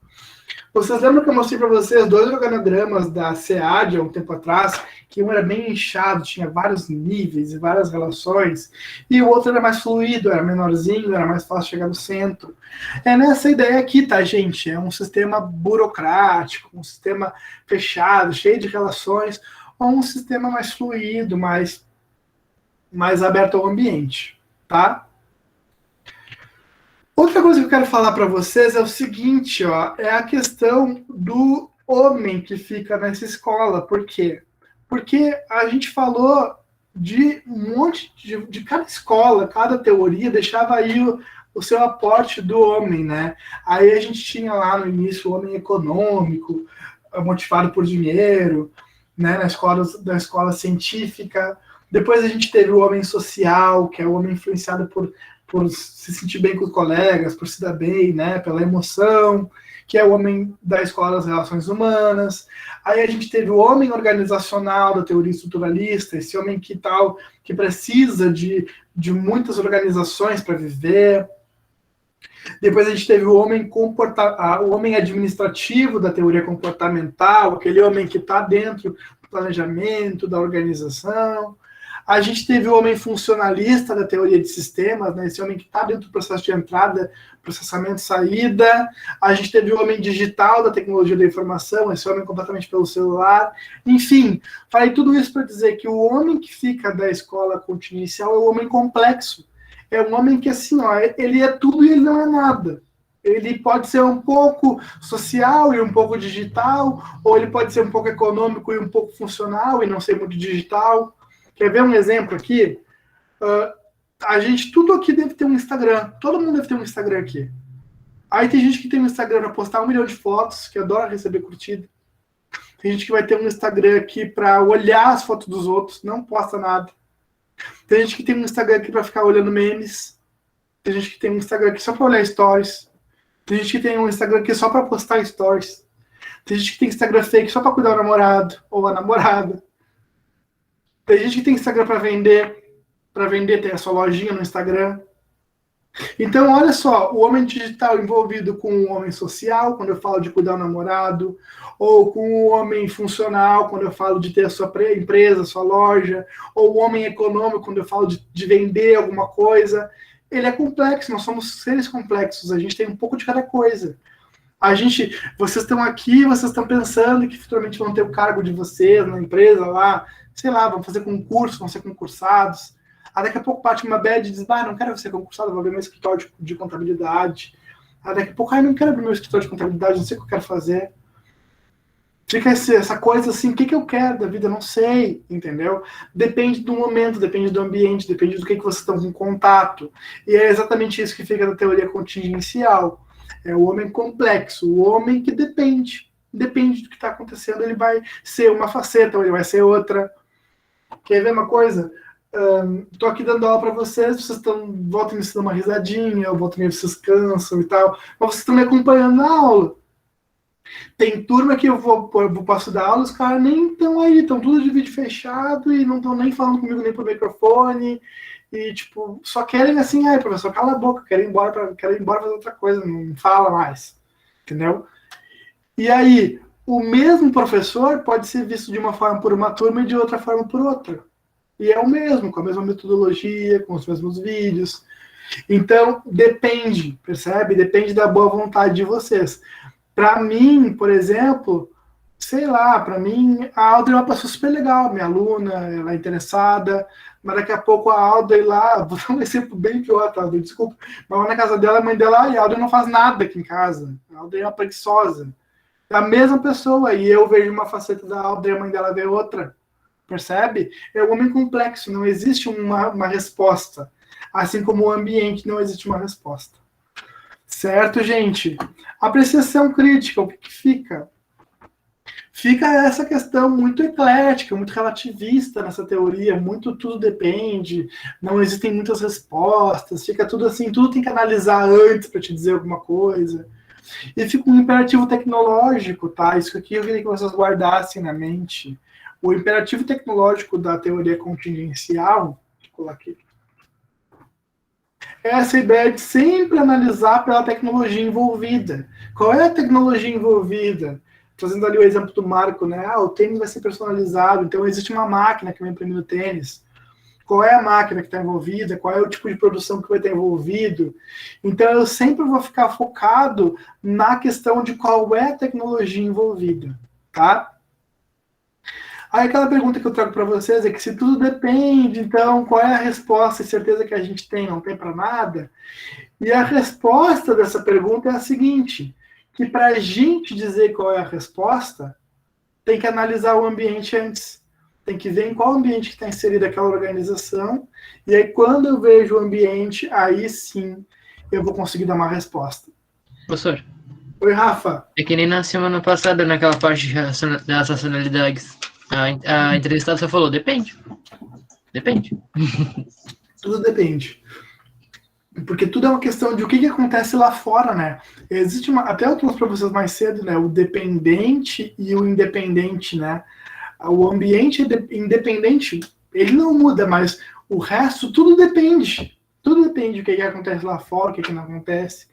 Vocês lembram que eu mostrei para vocês 2 organogramas da SEAD há um tempo atrás, que um era bem inchado, tinha vários níveis e várias relações, e o outro era mais fluido, era menorzinho, era mais fácil chegar no centro. É nessa ideia aqui, tá, gente? É um sistema burocrático, um sistema fechado, cheio de relações, ou um sistema mais fluido, mais aberto ao ambiente, tá? Outra coisa que eu quero falar para vocês é o seguinte, ó, é a questão do homem que fica nessa escola. Por quê? Porque a gente falou de um monte de cada escola, cada teoria deixava aí o seu aporte do homem, né? Aí a gente tinha lá no início o homem econômico, motivado por dinheiro, né, da escola científica. Depois a gente teve o homem social, que é o homem influenciado por se sentir bem com os colegas, por se dar bem, né, pela emoção, que é o homem da escola das relações humanas. Aí a gente teve o homem organizacional da teoria estruturalista, esse homem que precisa de muitas organizações para viver. Depois a gente teve o homem administrativo da teoria comportamental, aquele homem que está dentro do planejamento, da organização. A gente teve o homem funcionalista da teoria de sistemas, né? Esse homem que está dentro do processo de entrada, processamento e saída. A gente teve o homem digital da tecnologia da informação, esse homem completamente pelo celular. Enfim, falei tudo isso para dizer que o homem que fica da escola contínua inicial é o homem complexo. É um homem que, assim, ó, ele é tudo e ele não é nada. Ele pode ser um pouco social e um pouco digital, ou ele pode ser um pouco econômico e um pouco funcional e não ser muito digital. Quer ver um exemplo aqui? A gente, tudo aqui deve ter um Instagram. Todo mundo deve ter um Instagram aqui. Aí tem gente que tem um Instagram para postar 1 milhão de fotos, que adora receber curtida. Tem gente que vai ter um Instagram aqui para olhar as fotos dos outros, não posta nada. Tem gente que tem um Instagram aqui para ficar olhando memes. Tem gente que tem um Instagram aqui só para olhar stories. Tem gente que tem um Instagram aqui só para postar stories. Tem gente que tem Instagram fake só para cuidar do namorado ou a namorada. Tem gente que tem Instagram para vender, tem a sua lojinha no Instagram. Então, olha só, o homem digital envolvido com o homem social, quando eu falo de cuidar do namorado, ou com o homem funcional, quando eu falo de ter a sua empresa, a sua loja, ou o homem econômico, quando eu falo de vender alguma coisa. Ele é complexo, nós somos seres complexos, a gente tem um pouco de cada coisa. Vocês estão aqui, vocês estão pensando que futuramente vão ter o cargo de vocês na empresa lá, sei lá, vão fazer concurso, vão ser concursados. Daqui a pouco bate uma bad e diz, não quero ser concursado, vou abrir meu escritório de contabilidade. Daqui a pouco, não quero abrir meu escritório de contabilidade, não sei o que eu quero fazer. Fica essa coisa assim, o que eu quero da vida, não sei, entendeu? Depende do momento, depende do ambiente, depende do que vocês estão com contato. E é exatamente isso que fica na teoria contingencial. É o homem complexo, o homem que depende do que está acontecendo, ele vai ser uma faceta, ou ele vai ser outra. Quer ver uma coisa? Estou aqui dando aula para vocês voltam me dando uma risadinha, voltam me vocês cansam e tal, mas vocês estão me acompanhando na aula. Tem turma que eu posso dar aula, os caras nem estão aí, estão tudo de vídeo fechado e não estão nem falando comigo nem por microfone, e tipo, só querem assim, professor, cala a boca, quero ir embora fazer outra coisa, não fala mais, entendeu? E aí, o mesmo professor pode ser visto de uma forma por uma turma e de outra forma por outra. E é o mesmo, com a mesma metodologia, com os mesmos vídeos. Então, depende, percebe? Depende da boa vontade de vocês. Para mim, por exemplo, sei lá, para mim, a Alda é uma pessoa super legal, minha aluna, ela é interessada, mas daqui a pouco a Alda ir lá, vou dar um exemplo bem pior, tá, Alda? Desculpa, mas lá na casa dela, a mãe dela, a Alda não faz nada aqui em casa, a Alda é uma preguiçosa. É a mesma pessoa, e eu vejo uma faceta da Alda e a mãe dela vê outra, percebe? É um homem complexo, não existe uma resposta, assim como o ambiente não existe uma resposta. Certo, gente? Apreciação crítica, o que fica? Fica essa questão muito eclética, muito relativista nessa teoria, muito tudo depende, não existem muitas respostas, fica tudo assim, tudo tem que analisar antes para te dizer alguma coisa. E fica um imperativo tecnológico, tá? Isso aqui eu queria que vocês guardassem na mente. O imperativo tecnológico da teoria contingencial, vou colocar aqui, é essa ideia de sempre analisar pela tecnologia envolvida. Qual é a tecnologia envolvida? Fazendo ali o exemplo do Marco, né? Ah, o tênis vai ser personalizado, então existe uma máquina que vai imprimir o tênis. Qual é a máquina que está envolvida? Qual é o tipo de produção que vai estar envolvido? Então, eu sempre vou ficar focado na questão de qual é a tecnologia envolvida, tá? Aí, aquela pergunta que eu trago para vocês é que se tudo depende, então, qual é a resposta e certeza que a gente tem? Não tem para nada? E a resposta dessa pergunta é a seguinte, que para a gente dizer qual é a resposta, tem que analisar o ambiente antes. Tem que ver em qual ambiente que está inserida aquela organização, e aí quando eu vejo o ambiente, aí sim eu vou conseguir dar uma resposta. Professor. Oi, Rafa. É que nem na semana passada, naquela parte das racionalidades, a entrevistada só falou, depende. Depende. Tudo depende. Porque tudo é uma questão de o que acontece lá fora, né? Existe até eu trouxe para vocês mais cedo, né? O dependente e o independente, né? O ambiente independente, ele não muda, mas o resto, tudo depende. Tudo depende do que acontece lá fora, o que não acontece.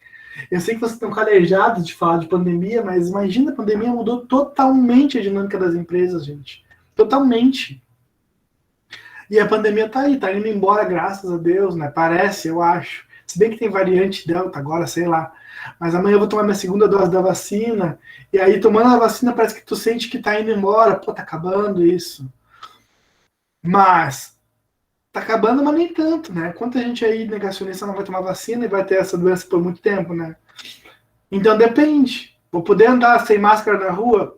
Eu sei que vocês estão calejados de falar de pandemia, mas imagina, a pandemia mudou totalmente a dinâmica das empresas, gente. Totalmente. E a pandemia tá aí, tá indo embora, graças a Deus, né? Parece, eu acho. Se bem que tem variante Delta agora, sei lá. Mas amanhã eu vou tomar minha segunda dose da vacina. E aí, tomando a vacina, parece que tu sente que tá indo embora. Pô, tá acabando isso. Mas, tá acabando, mas nem tanto, né? Quanta gente aí negacionista não vai tomar vacina e vai ter essa doença por muito tempo, né? Então, depende. Vou poder andar sem máscara na rua?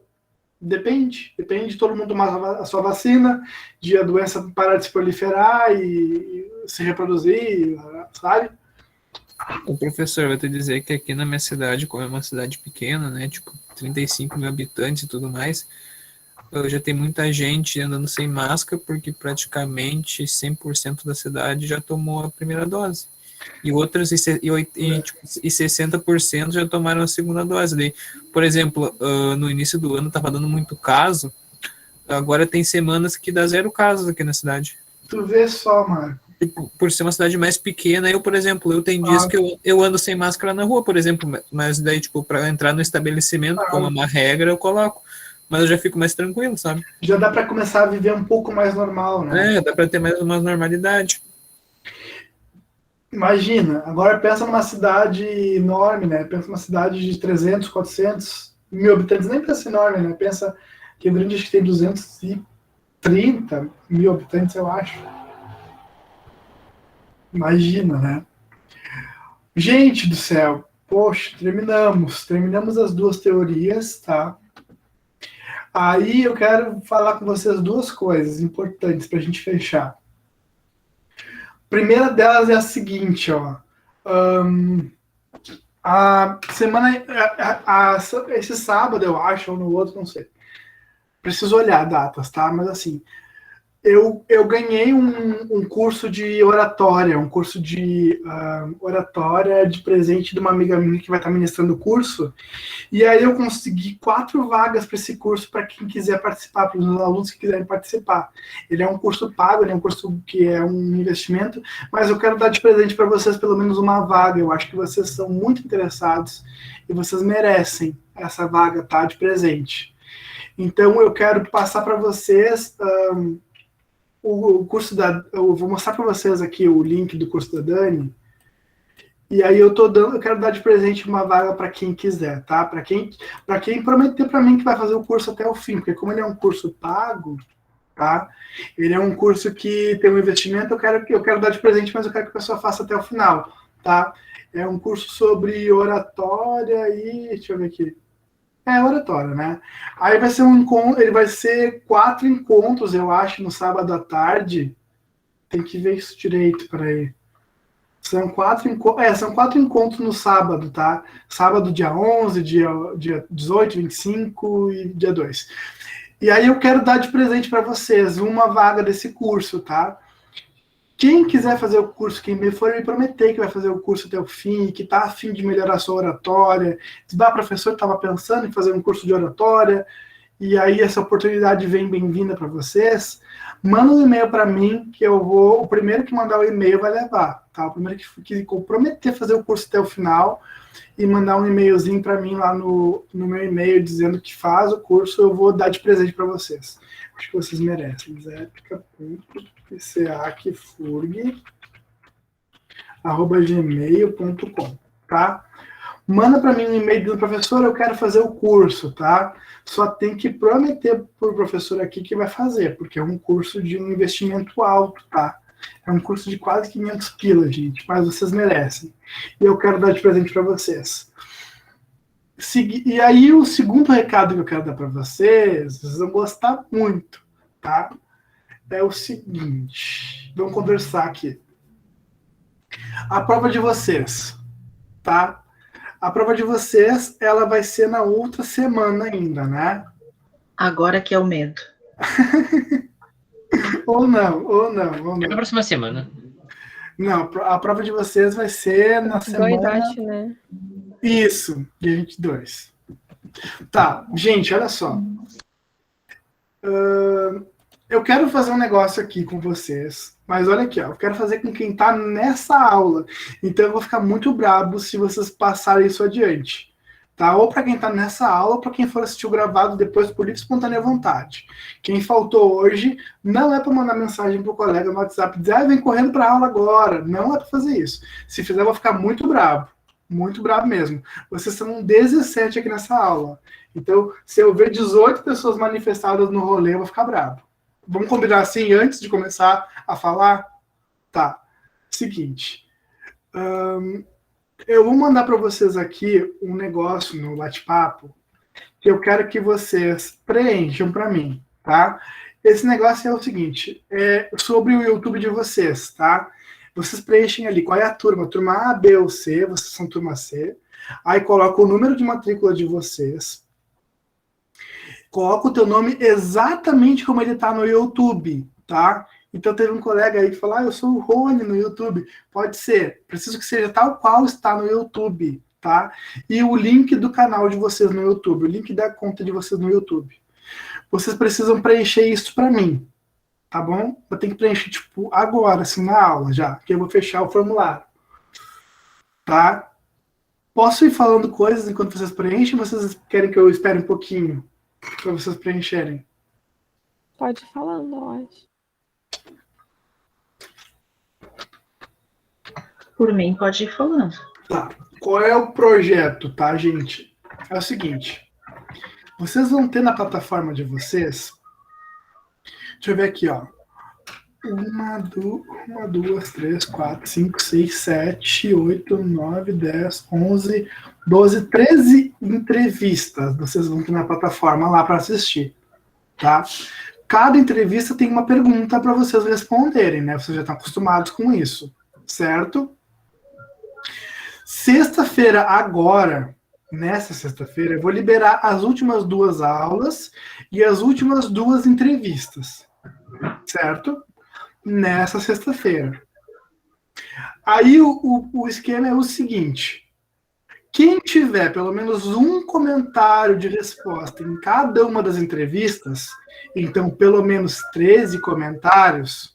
Depende. Depende de todo mundo tomar a sua vacina, de a doença parar de se proliferar e se reproduzir, sabe? O professor, vai te dizer que aqui na minha cidade, como é uma cidade pequena, né, tipo 35 mil habitantes e tudo mais, já tem muita gente andando sem máscara porque praticamente 100% da cidade já tomou a primeira dose. E outras, e 60% já tomaram a segunda dose. Daí, por exemplo, no início do ano estava dando muito caso, agora tem semanas que dá 0 casos aqui na cidade. Tu vê só, Marco. Por ser uma cidade mais pequena, eu, por exemplo, eu tenho dias que eu ando sem máscara na rua, por exemplo, mas daí, tipo, para entrar no estabelecimento, como é uma regra, eu coloco. Mas eu já fico mais tranquilo, sabe? Já dá para começar a viver um pouco mais normal, né? Dá para ter mais uma normalidade. Imagina, agora pensa numa cidade enorme, né? Pensa numa cidade de 300, 400 mil habitantes, nem pensa enorme, né? Pensa que o Grande acho que tem 230 mil habitantes, eu acho. Imagina, né? Gente do céu, poxa, terminamos as duas teorias, tá? Aí eu quero falar com vocês duas coisas importantes para a gente fechar. A primeira delas é a seguinte, ó. Esse sábado, eu acho, ou no outro, não sei. Preciso olhar datas, tá? Mas assim, eu ganhei um curso de oratória, um curso de oratória de presente de uma amiga minha que vai estar ministrando o curso, e aí eu consegui 4 vagas para esse curso para quem quiser participar, para os alunos que quiserem participar. Ele é um curso pago, ele é um curso que é um investimento, mas eu quero dar de presente para vocês pelo menos uma vaga. Eu acho que vocês são muito interessados e vocês merecem essa vaga, tá, de presente. Então eu quero passar para vocês o curso eu vou mostrar para vocês aqui o link do curso da Dani, E aí eu quero dar de presente uma vaga para quem quiser, tá? Para quem prometer para mim que vai fazer o curso até o fim, porque como ele é um curso pago, tá? Ele é um curso que tem um investimento, eu quero dar de presente, mas eu quero que a pessoa faça até o final, tá? É um curso sobre oratória e... deixa eu ver aqui. Oratória, né? Aí vai ser ele vai ser 4 encontros, eu acho, no sábado à tarde. Tem que ver isso direito, peraí. São 4 encontros no sábado, tá? Sábado, dia 11, dia 18, 25 e dia 2. E aí eu quero dar de presente para vocês uma vaga desse curso, tá? Quem quiser fazer o curso, quem me prometer que vai fazer o curso até o fim, que está a fim de melhorar a sua oratória, diz, professor, estava pensando em fazer um curso de oratória, e aí essa oportunidade vem bem-vinda para vocês, manda um e-mail para mim, que o primeiro que mandar o e-mail vai levar, tá? O primeiro que comprometer fazer o curso até o final e mandar um e-mailzinho para mim lá no meu e-mail dizendo que faz o curso, eu vou dar de presente para vocês. Acho que vocês merecem. zepica.pcafurg@gmail.com, tá? Manda para mim um e-mail dizendo, professor, eu quero fazer o curso, tá? Só tem que prometer para o professor aqui que vai fazer, porque é um curso de um investimento alto, tá? É um curso de quase 500 pilas, gente, mas vocês merecem. E eu quero dar de presente para vocês. E aí, o segundo recado que eu quero dar para vocês vão gostar muito, tá? É o seguinte, vamos conversar aqui. A prova de vocês, tá? A prova de vocês, ela vai ser na outra semana ainda, né? Agora que é o medo. ou não. É na próxima semana. Não, a prova de vocês vai ser na semana... 2, acho, né? Isso, dia 22. Tá, gente, olha só. Eu quero fazer um negócio aqui com vocês, mas olha aqui, ó, eu quero fazer com quem tá nessa aula. Então eu vou ficar muito brabo se vocês passarem isso adiante. Tá? Ou para quem tá nessa aula, ou para quem for assistir o gravado depois por livre e espontânea vontade. Quem faltou hoje, não é para mandar mensagem pro colega no WhatsApp, dizer, vem correndo para aula agora. Não é para fazer isso. Se fizer, eu vou ficar muito bravo. Muito bravo mesmo. Vocês são 17 aqui nessa aula. Então, se eu ver 18 pessoas manifestadas no rolê, eu vou ficar bravo. Vamos combinar assim antes de começar a falar? Tá. Seguinte. Eu vou mandar para vocês aqui um negócio no bate-papo que eu quero que vocês preencham para mim, tá? Esse negócio é o seguinte, é sobre o YouTube de vocês, tá? Vocês preenchem ali qual é a turma A, B ou C, vocês são turma C, aí coloca o número de matrícula de vocês, coloca o teu nome exatamente como ele está no YouTube, tá? Então teve um colega aí que falou, eu sou o Rony no YouTube. Pode ser, preciso que seja tal qual está no YouTube, tá? E o link do canal de vocês no YouTube, o link da conta de vocês no YouTube. Vocês precisam preencher isso para mim, tá bom? Eu tenho que preencher, tipo, agora, assim, na aula já, que eu vou fechar o formulário, tá? Posso ir falando coisas enquanto vocês preenchem, ou vocês querem que eu espere um pouquinho para vocês preencherem? Pode ir falando, eu acho. Por mim, pode ir falando. Tá. Qual é o projeto, tá, gente? É o seguinte. Vocês vão ter na plataforma de vocês... Deixa eu ver aqui, ó. 1, 2, 3, 4, 5, 6, 7, 8, 9, 10, 11, 12, 13 entrevistas. Vocês vão ter na plataforma lá para assistir, tá? Cada entrevista tem uma pergunta para vocês responderem, né? Vocês já estão acostumados com isso, certo? Sexta-feira agora, nessa sexta-feira, eu vou liberar as últimas 2 aulas e as últimas 2 entrevistas, certo? Nessa sexta-feira. Aí o esquema é o seguinte, quem tiver pelo menos um comentário de resposta em cada uma das entrevistas, então pelo menos 13 comentários,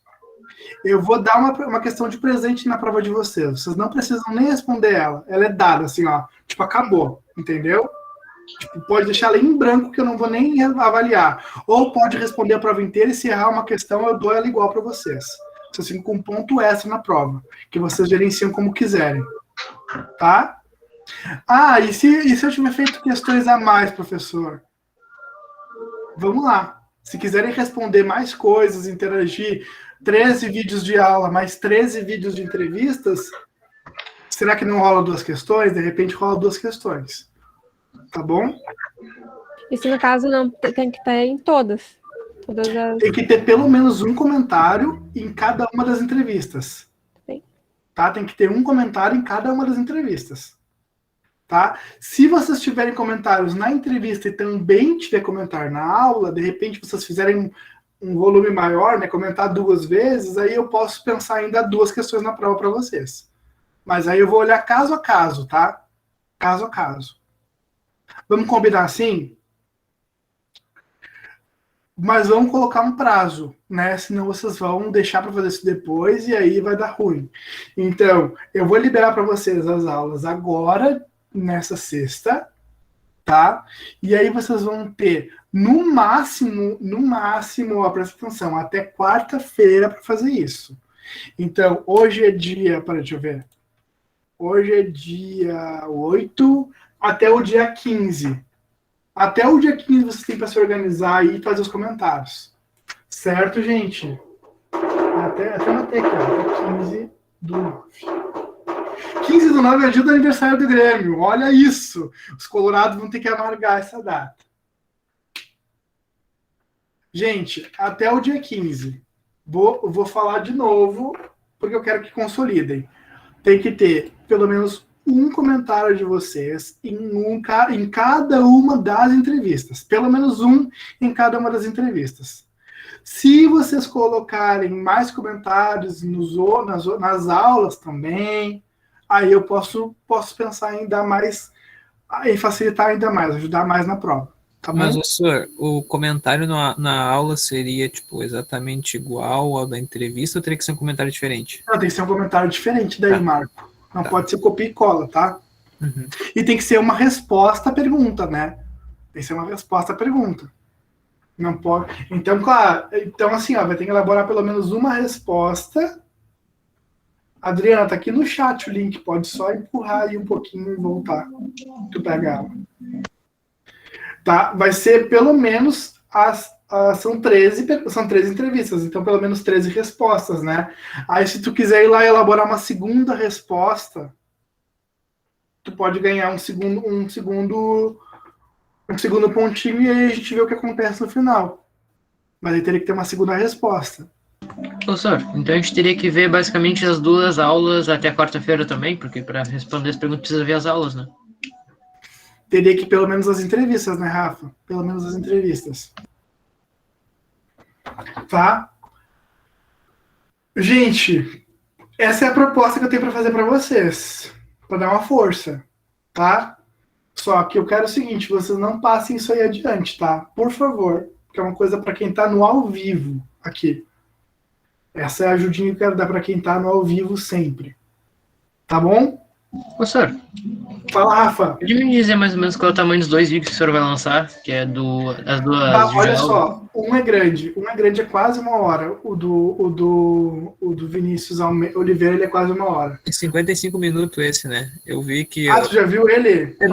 eu vou dar uma questão de presente na prova de vocês. Vocês não precisam nem responder ela. Ela é dada, assim, ó. Tipo, acabou. Entendeu? Tipo, pode deixar ela em branco que eu não vou nem avaliar. Ou pode responder a prova inteira e se errar uma questão, eu dou ela igual para vocês. Vocês ficam com um ponto extra na prova, que vocês gerenciam como quiserem. Tá? E se eu tiver feito questões a mais, professor? Vamos lá. Se quiserem responder mais coisas, interagir, 13 vídeos de aula, mais 13 vídeos de entrevistas, será que não rola 2 questões? De repente rola 2 questões. Tá bom? Isso, no caso, não tem que ter em todas. Tem que ter pelo menos um comentário em cada uma das entrevistas. Bem. Tá? Tem que ter um comentário em cada uma das entrevistas. Tá? Se vocês tiverem comentários na entrevista e também tiver comentário na aula, de repente vocês fizerem um volume maior, né, comentar 2 vezes, aí eu posso pensar em dar 2 questões na prova para vocês. Mas aí eu vou olhar caso a caso, tá? Caso a caso. Vamos combinar assim? Mas vamos colocar um prazo, né? Senão vocês vão deixar para fazer isso depois e aí vai dar ruim. Então, eu vou liberar para vocês as aulas agora, nessa sexta, tá? E aí vocês vão ter, no máximo, presta atenção, até quarta-feira para fazer isso. Então, hoje é dia, deixa eu ver. Hoje é dia 8, até o dia 15. Até o dia 15 vocês têm para se organizar e fazer os comentários. Certo, gente? Até anotei aqui, ó. Até 15 do 9 é o dia do aniversário do Grêmio. Olha isso. Os colorados vão ter que amargar essa data. Gente, até o dia 15. Vou falar de novo, porque eu quero que consolidem. Tem que ter pelo menos um comentário de vocês em cada uma das entrevistas. Pelo menos um em cada uma das entrevistas. Se vocês colocarem mais comentários nas aulas também, aí eu posso pensar em dar mais, em facilitar ainda mais, ajudar mais na prova. Tá bom? Mas, professor, o comentário na aula seria, tipo, exatamente igual ao da entrevista ou teria que ser um comentário diferente? Não, tem que ser um comentário diferente daí, Marco. Não pode ser copia e cola, tá? Uhum. E tem que ser uma resposta à pergunta, né? Tem que ser uma resposta à pergunta. Não pode. Então, claro, assim, ó, vai ter que elaborar pelo menos uma resposta. Adriana, tá aqui no chat o link, pode só empurrar aí um pouquinho e voltar. Tu pega ela. Tá? Vai ser pelo menos são 13 entrevistas, então pelo menos 13 respostas, né? Aí se tu quiser ir lá elaborar uma segunda resposta, tu pode ganhar um segundo pontinho e aí a gente vê o que acontece no final. Mas aí teria que ter uma segunda resposta. Professor, então a gente teria que ver basicamente as 2 aulas até quarta-feira também, porque para responder as perguntas precisa ver as aulas, né? Teria que pelo menos as entrevistas, né, Rafa? Pelo menos as entrevistas. Tá? Gente, essa é a proposta que eu tenho para fazer para vocês. Para dar uma força, tá? Só que eu quero o seguinte, vocês não passem isso aí adiante, tá? Por favor. Porque é uma coisa para quem tá no ao vivo aqui. Essa é a ajudinha que eu quero dar para quem tá no ao vivo sempre. Tá bom? Professor, fala, Rafa. Pode me dizer mais ou menos qual é o tamanho dos 2 vídeos que o senhor vai lançar? Que é as duas. Olha só, um é grande é quase 1 hora. O do Vinícius Oliveira, ele é quase 1 hora. Tem 55 minutos esse, né? Eu vi que. Tu já viu ele? Eu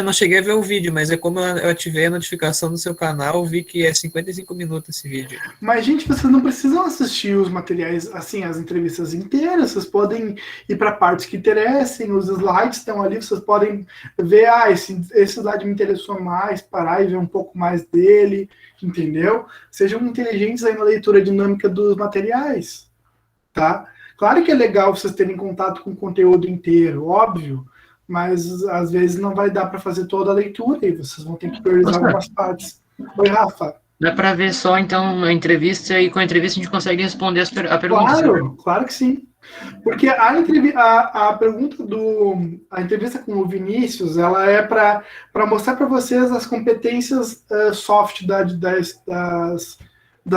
não cheguei a ver o vídeo, mas é como eu ativei a notificação do seu canal, eu vi que é 55 minutos esse vídeo. Mas, gente, vocês não precisam assistir os materiais, assim, as entrevistas inteiras. Vocês podem ir para partes que interessem, os slides estão ali, vocês podem ver, esse slide me interessou mais, parar e ver um pouco mais dele, entendeu? Sejam inteligentes aí na leitura dinâmica dos materiais, tá? Claro que é legal vocês terem contato com o conteúdo inteiro, óbvio, mas às vezes não vai dar para fazer toda a leitura e vocês vão ter que priorizar algumas partes. Oi, Rafa. Dá para ver só, então, a entrevista e com a entrevista a gente consegue responder a pergunta. Claro que sim. Porque a entrevista com o Vinícius, ela é para mostrar para vocês as competências soft das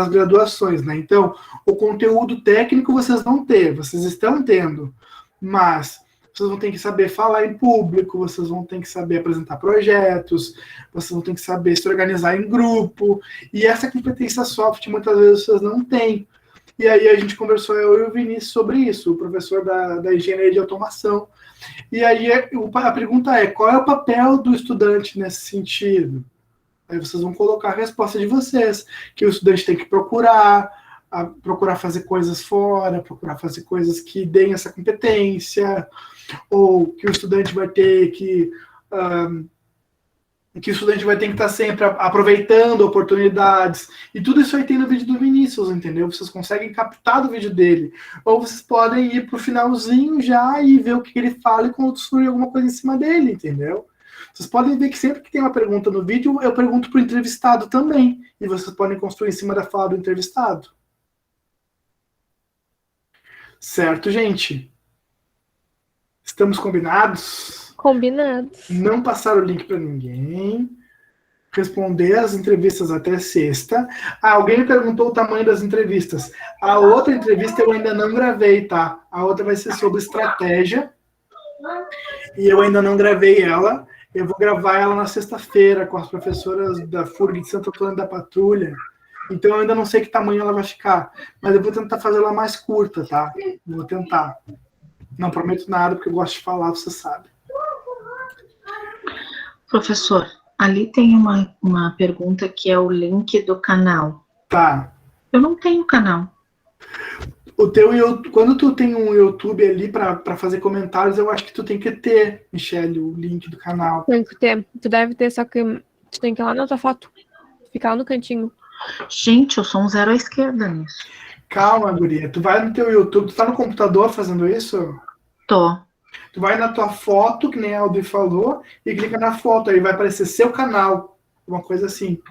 graduações, né? Então, o conteúdo técnico vocês vão ter, vocês estão tendo, mas vocês vão ter que saber falar em público, vocês vão ter que saber apresentar projetos, vocês vão ter que saber se organizar em grupo, e essa competência soft muitas vezes vocês não têm. E aí a gente conversou, eu e o Vinícius, sobre isso, o professor da engenharia de automação. E aí a pergunta é, qual é o papel do estudante nesse sentido? Aí vocês vão colocar a resposta de vocês, que o estudante tem que procurar fazer coisas fora, procurar fazer coisas que deem essa competência, ou que o estudante vai ter que estar sempre aproveitando oportunidades. E tudo isso aí tem no vídeo do Vinícius, entendeu? Vocês conseguem captar do vídeo dele. Ou vocês podem ir pro finalzinho já e ver o que ele fala e construir alguma coisa em cima dele, entendeu? Vocês podem ver que sempre que tem uma pergunta no vídeo, eu pergunto pro entrevistado também. E vocês podem construir em cima da fala do entrevistado. Certo, gente? Estamos combinados? Combinados. Não passar o link para ninguém. Responder as entrevistas até sexta. Alguém me perguntou o tamanho das entrevistas. A outra entrevista eu ainda não gravei, tá? A outra vai ser sobre estratégia. E eu ainda não gravei ela. Eu vou gravar ela na sexta-feira com as professoras da FURG de Santo Antônio da Patrulha. Então eu ainda não sei que tamanho ela vai ficar. Mas eu vou tentar fazer ela mais curta, tá? Vou tentar. Não prometo nada, porque eu gosto de falar, você sabe. Professor, ali tem uma pergunta que é o link do canal. Tá. Eu não tenho canal. Quando tu tem um YouTube ali para fazer comentários, eu acho que tu tem que ter, Michele, o link do canal. Tem que ter. Tu deve ter, só que tu tem que ir lá na tua foto. Ficar lá no cantinho. Gente, eu sou um zero à esquerda nisso. Calma, guria. Tu vai no teu YouTube, tu tá no computador fazendo isso? Tô. Tu vai na tua foto, que nem a Aldi falou, e clica na foto, aí vai aparecer seu canal. Uma coisa assim.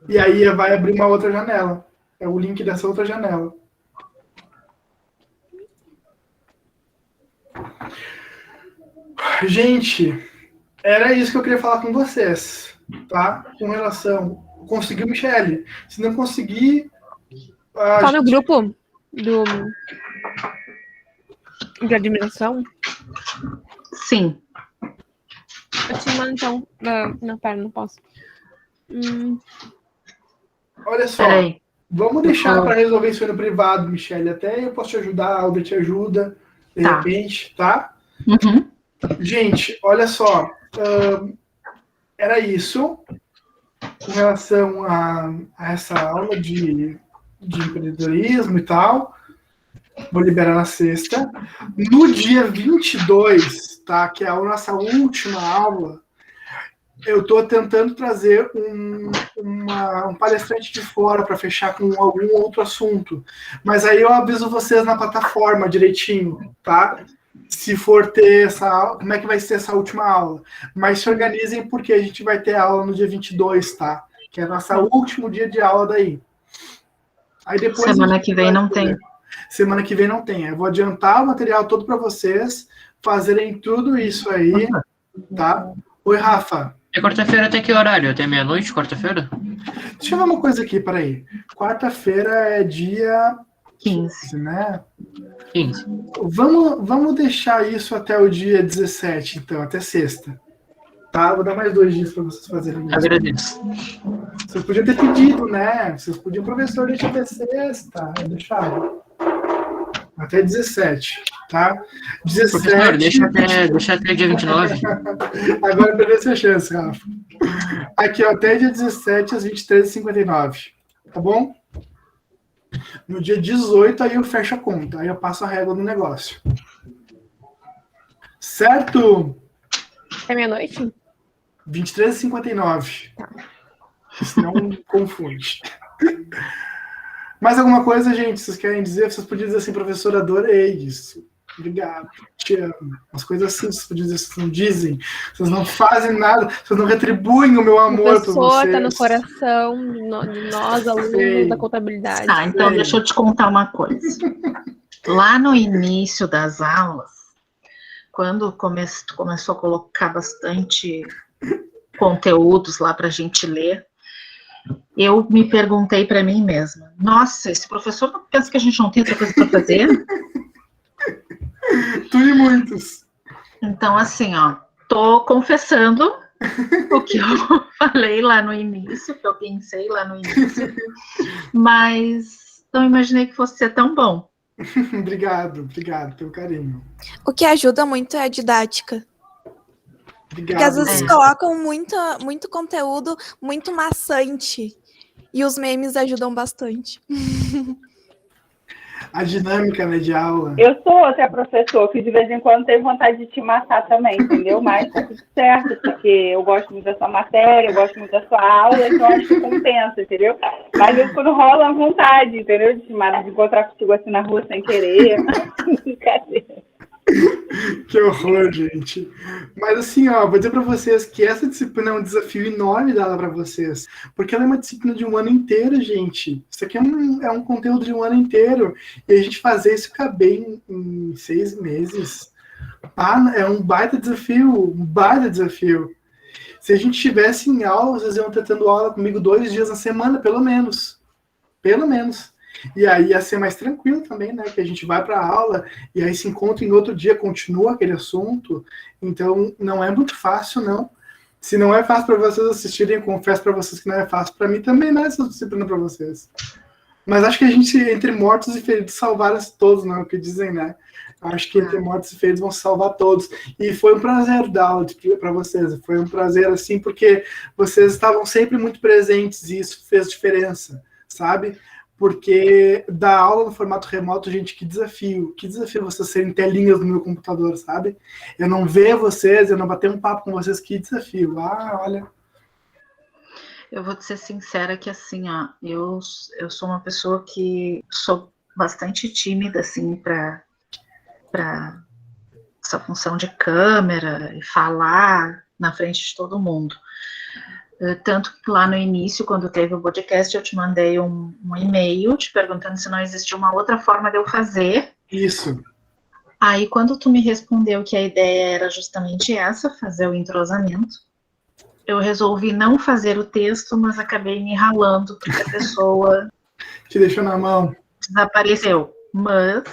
E aí vai abrir uma outra janela. É o link dessa outra janela. Gente, era isso que eu queria falar com vocês, tá? Com relação... Conseguiu, Michele? Se não conseguir... Tá no grupo de admiração? Sim. Eu te mando então. Não, pera, não posso. Olha só. Peraí. Vamos deixar para resolver isso aí no privado, Michele. Até eu posso te ajudar, a Alda te ajuda, de repente, tá? Uhum. Gente, olha só. Era isso com relação a essa aula de empreendedorismo e tal. Vou liberar na sexta. No dia 22, tá? Que é a nossa última aula, eu estou tentando trazer um palestrante de fora para fechar com algum outro assunto. Mas aí eu aviso vocês na plataforma direitinho, tá? Se for ter essa aula, como é que vai ser essa última aula. Mas se organizem porque a gente vai ter aula no dia 22, tá? Que é o nosso último dia de aula daí. Aí depois Semana que vem não tem. Semana que vem não tem. Eu vou adiantar o material todo para vocês fazerem tudo isso aí, tá? Oi, Rafa. É quarta-feira até que horário? Até meia-noite, quarta-feira? Deixa eu ver uma coisa aqui, peraí. Quarta-feira é dia 15, né? 15. Vamos deixar isso até o dia 17, então, até sexta. Tá? Vou dar mais 2 dias para vocês fazerem isso. Agradeço. Vocês podiam ter pedido, né? Vocês podiam, professor, deixa até sexta. Deixar. Até 17, tá? 17... Professor, deixa até dia 29. Agora perdeu essa chance, Rafa. Aqui, ó, até dia 17, às 23h59. Tá bom? No dia 18, aí eu fecho a conta. Aí eu passo a régua do negócio. Certo? É meia-noite? 23h59. Senão confunde. Mais alguma coisa, gente? Vocês querem dizer? Vocês podiam dizer assim, professor, adorei isso. Obrigado, te amo. Umas coisas assim, vocês podiam dizer, vocês não dizem, vocês não fazem nada, vocês não retribuem o meu amor por vocês. Está no coração de nós, alunos da contabilidade. Tá, então deixa eu te contar uma coisa. Lá no início das aulas, quando tu começou a colocar bastante conteúdos lá para a gente ler, eu me perguntei para mim mesma, nossa, esse professor não pensa que a gente não tem outra coisa para fazer? Tu e muitos. Então, assim, ó, tô confessando, o que eu falei lá no início, que eu pensei lá no início, mas não imaginei que fosse ser tão bom. Obrigado pelo carinho. O que ajuda muito é a didática. Porque às Obrigado. vezes colocam muito conteúdo muito maçante. E os memes ajudam bastante. A dinâmica, né, de aula. Eu sou outra professora que de vez em quando tem vontade de te matar também, entendeu? Mas tá tudo certo, porque eu gosto muito da sua matéria, eu gosto muito da sua aula, então acho que compensa, entendeu? Mas eu, quando rola a vontade, entendeu? De encontrar contigo assim na rua sem querer. Brincadeira. Que horror, gente. Mas assim, ó, vou dizer para vocês que essa disciplina é um desafio enorme dada para vocês, porque ela é uma disciplina de um ano inteiro, gente. Isso aqui é um conteúdo de um ano inteiro, e a gente fazer isso caber em 6 meses, é um baita desafio. Se a gente estivesse em aula, vocês iam estar tendo aula comigo 2 dias na semana, pelo menos. E aí ia ser mais tranquilo também, né? Que a gente vai para a aula e aí se encontra em outro dia, continua aquele assunto. Então, não é muito fácil, não. Se não é fácil para vocês assistirem, eu confesso para vocês que não é fácil. Para mim também não é essa disciplina para vocês. Mas acho que a gente, entre mortos e feridos, salvaram-se todos, não é o que dizem, né? Acho que entre mortos e feridos vão salvar todos. E foi um prazer dar aula para vocês. Foi um prazer, assim, porque vocês estavam sempre muito presentes e isso fez diferença, sabe? Porque dar aula no formato remoto, gente, que desafio vocês serem telinhas no meu computador, sabe? Eu não ver vocês, eu não bater um papo com vocês, que desafio. Olha. Eu vou te ser sincera que, assim, ó, eu sou uma pessoa que sou bastante tímida, assim, para essa função de câmera e falar na frente de todo mundo. Tanto que lá no início, quando teve o podcast, eu te mandei um e-mail te perguntando se não existia uma outra forma de eu fazer. Isso. Aí, quando tu me respondeu que a ideia era justamente essa, fazer o entrosamento, eu resolvi não fazer o texto, mas acabei me ralando, porque a pessoa te deixou na mão. Desapareceu. Mas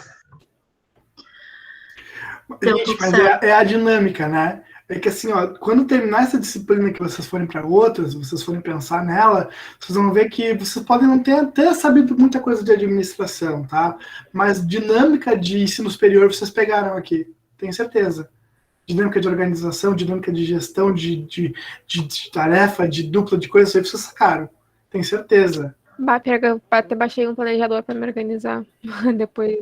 gente, mas é a dinâmica, né? É que assim, ó, quando terminar essa disciplina que vocês forem para outras, vocês forem pensar nela, vocês vão ver que vocês podem não ter até sabido muita coisa de administração, tá? Mas dinâmica de ensino superior vocês pegaram aqui, tenho certeza. Dinâmica de organização, dinâmica de gestão, de tarefa, de dupla, de coisas aí vocês sacaram, tenho certeza. Até baixei um planejador para me organizar depois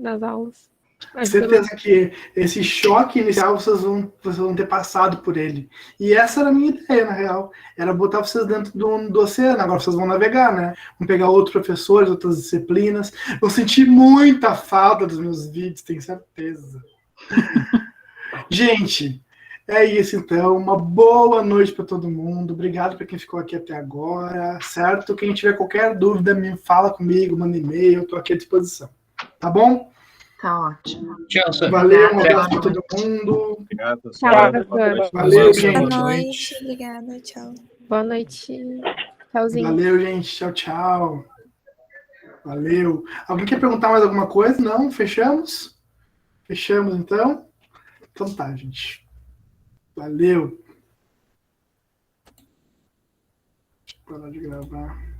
das aulas. Certeza que esse choque inicial vocês vão ter passado por ele. E essa era a minha ideia, na real. Era botar vocês dentro do oceano. Agora vocês vão navegar, né? Vão pegar outros professores, outras disciplinas. Vou sentir muita falta dos meus vídeos, tenho certeza. Gente, é isso então. Uma boa noite para todo mundo. Obrigado para quem ficou aqui até agora, certo? Quem tiver qualquer dúvida, me fala comigo, manda e-mail, eu estou aqui à disposição. Tá bom? Tá ótimo. Tchau, senhor. Valeu, um abraço para todo mundo. Obrigado, Tchau, professor. Valeu, gente. Boa noite. Obrigada. Tchau. Boa noite. Tchauzinho. Valeu, gente. Tchau, tchau. Valeu. Alguém quer perguntar mais alguma coisa? Não? Fechamos? Fechamos, então? Então tá, gente. Valeu. Deixa eu parar de gravar.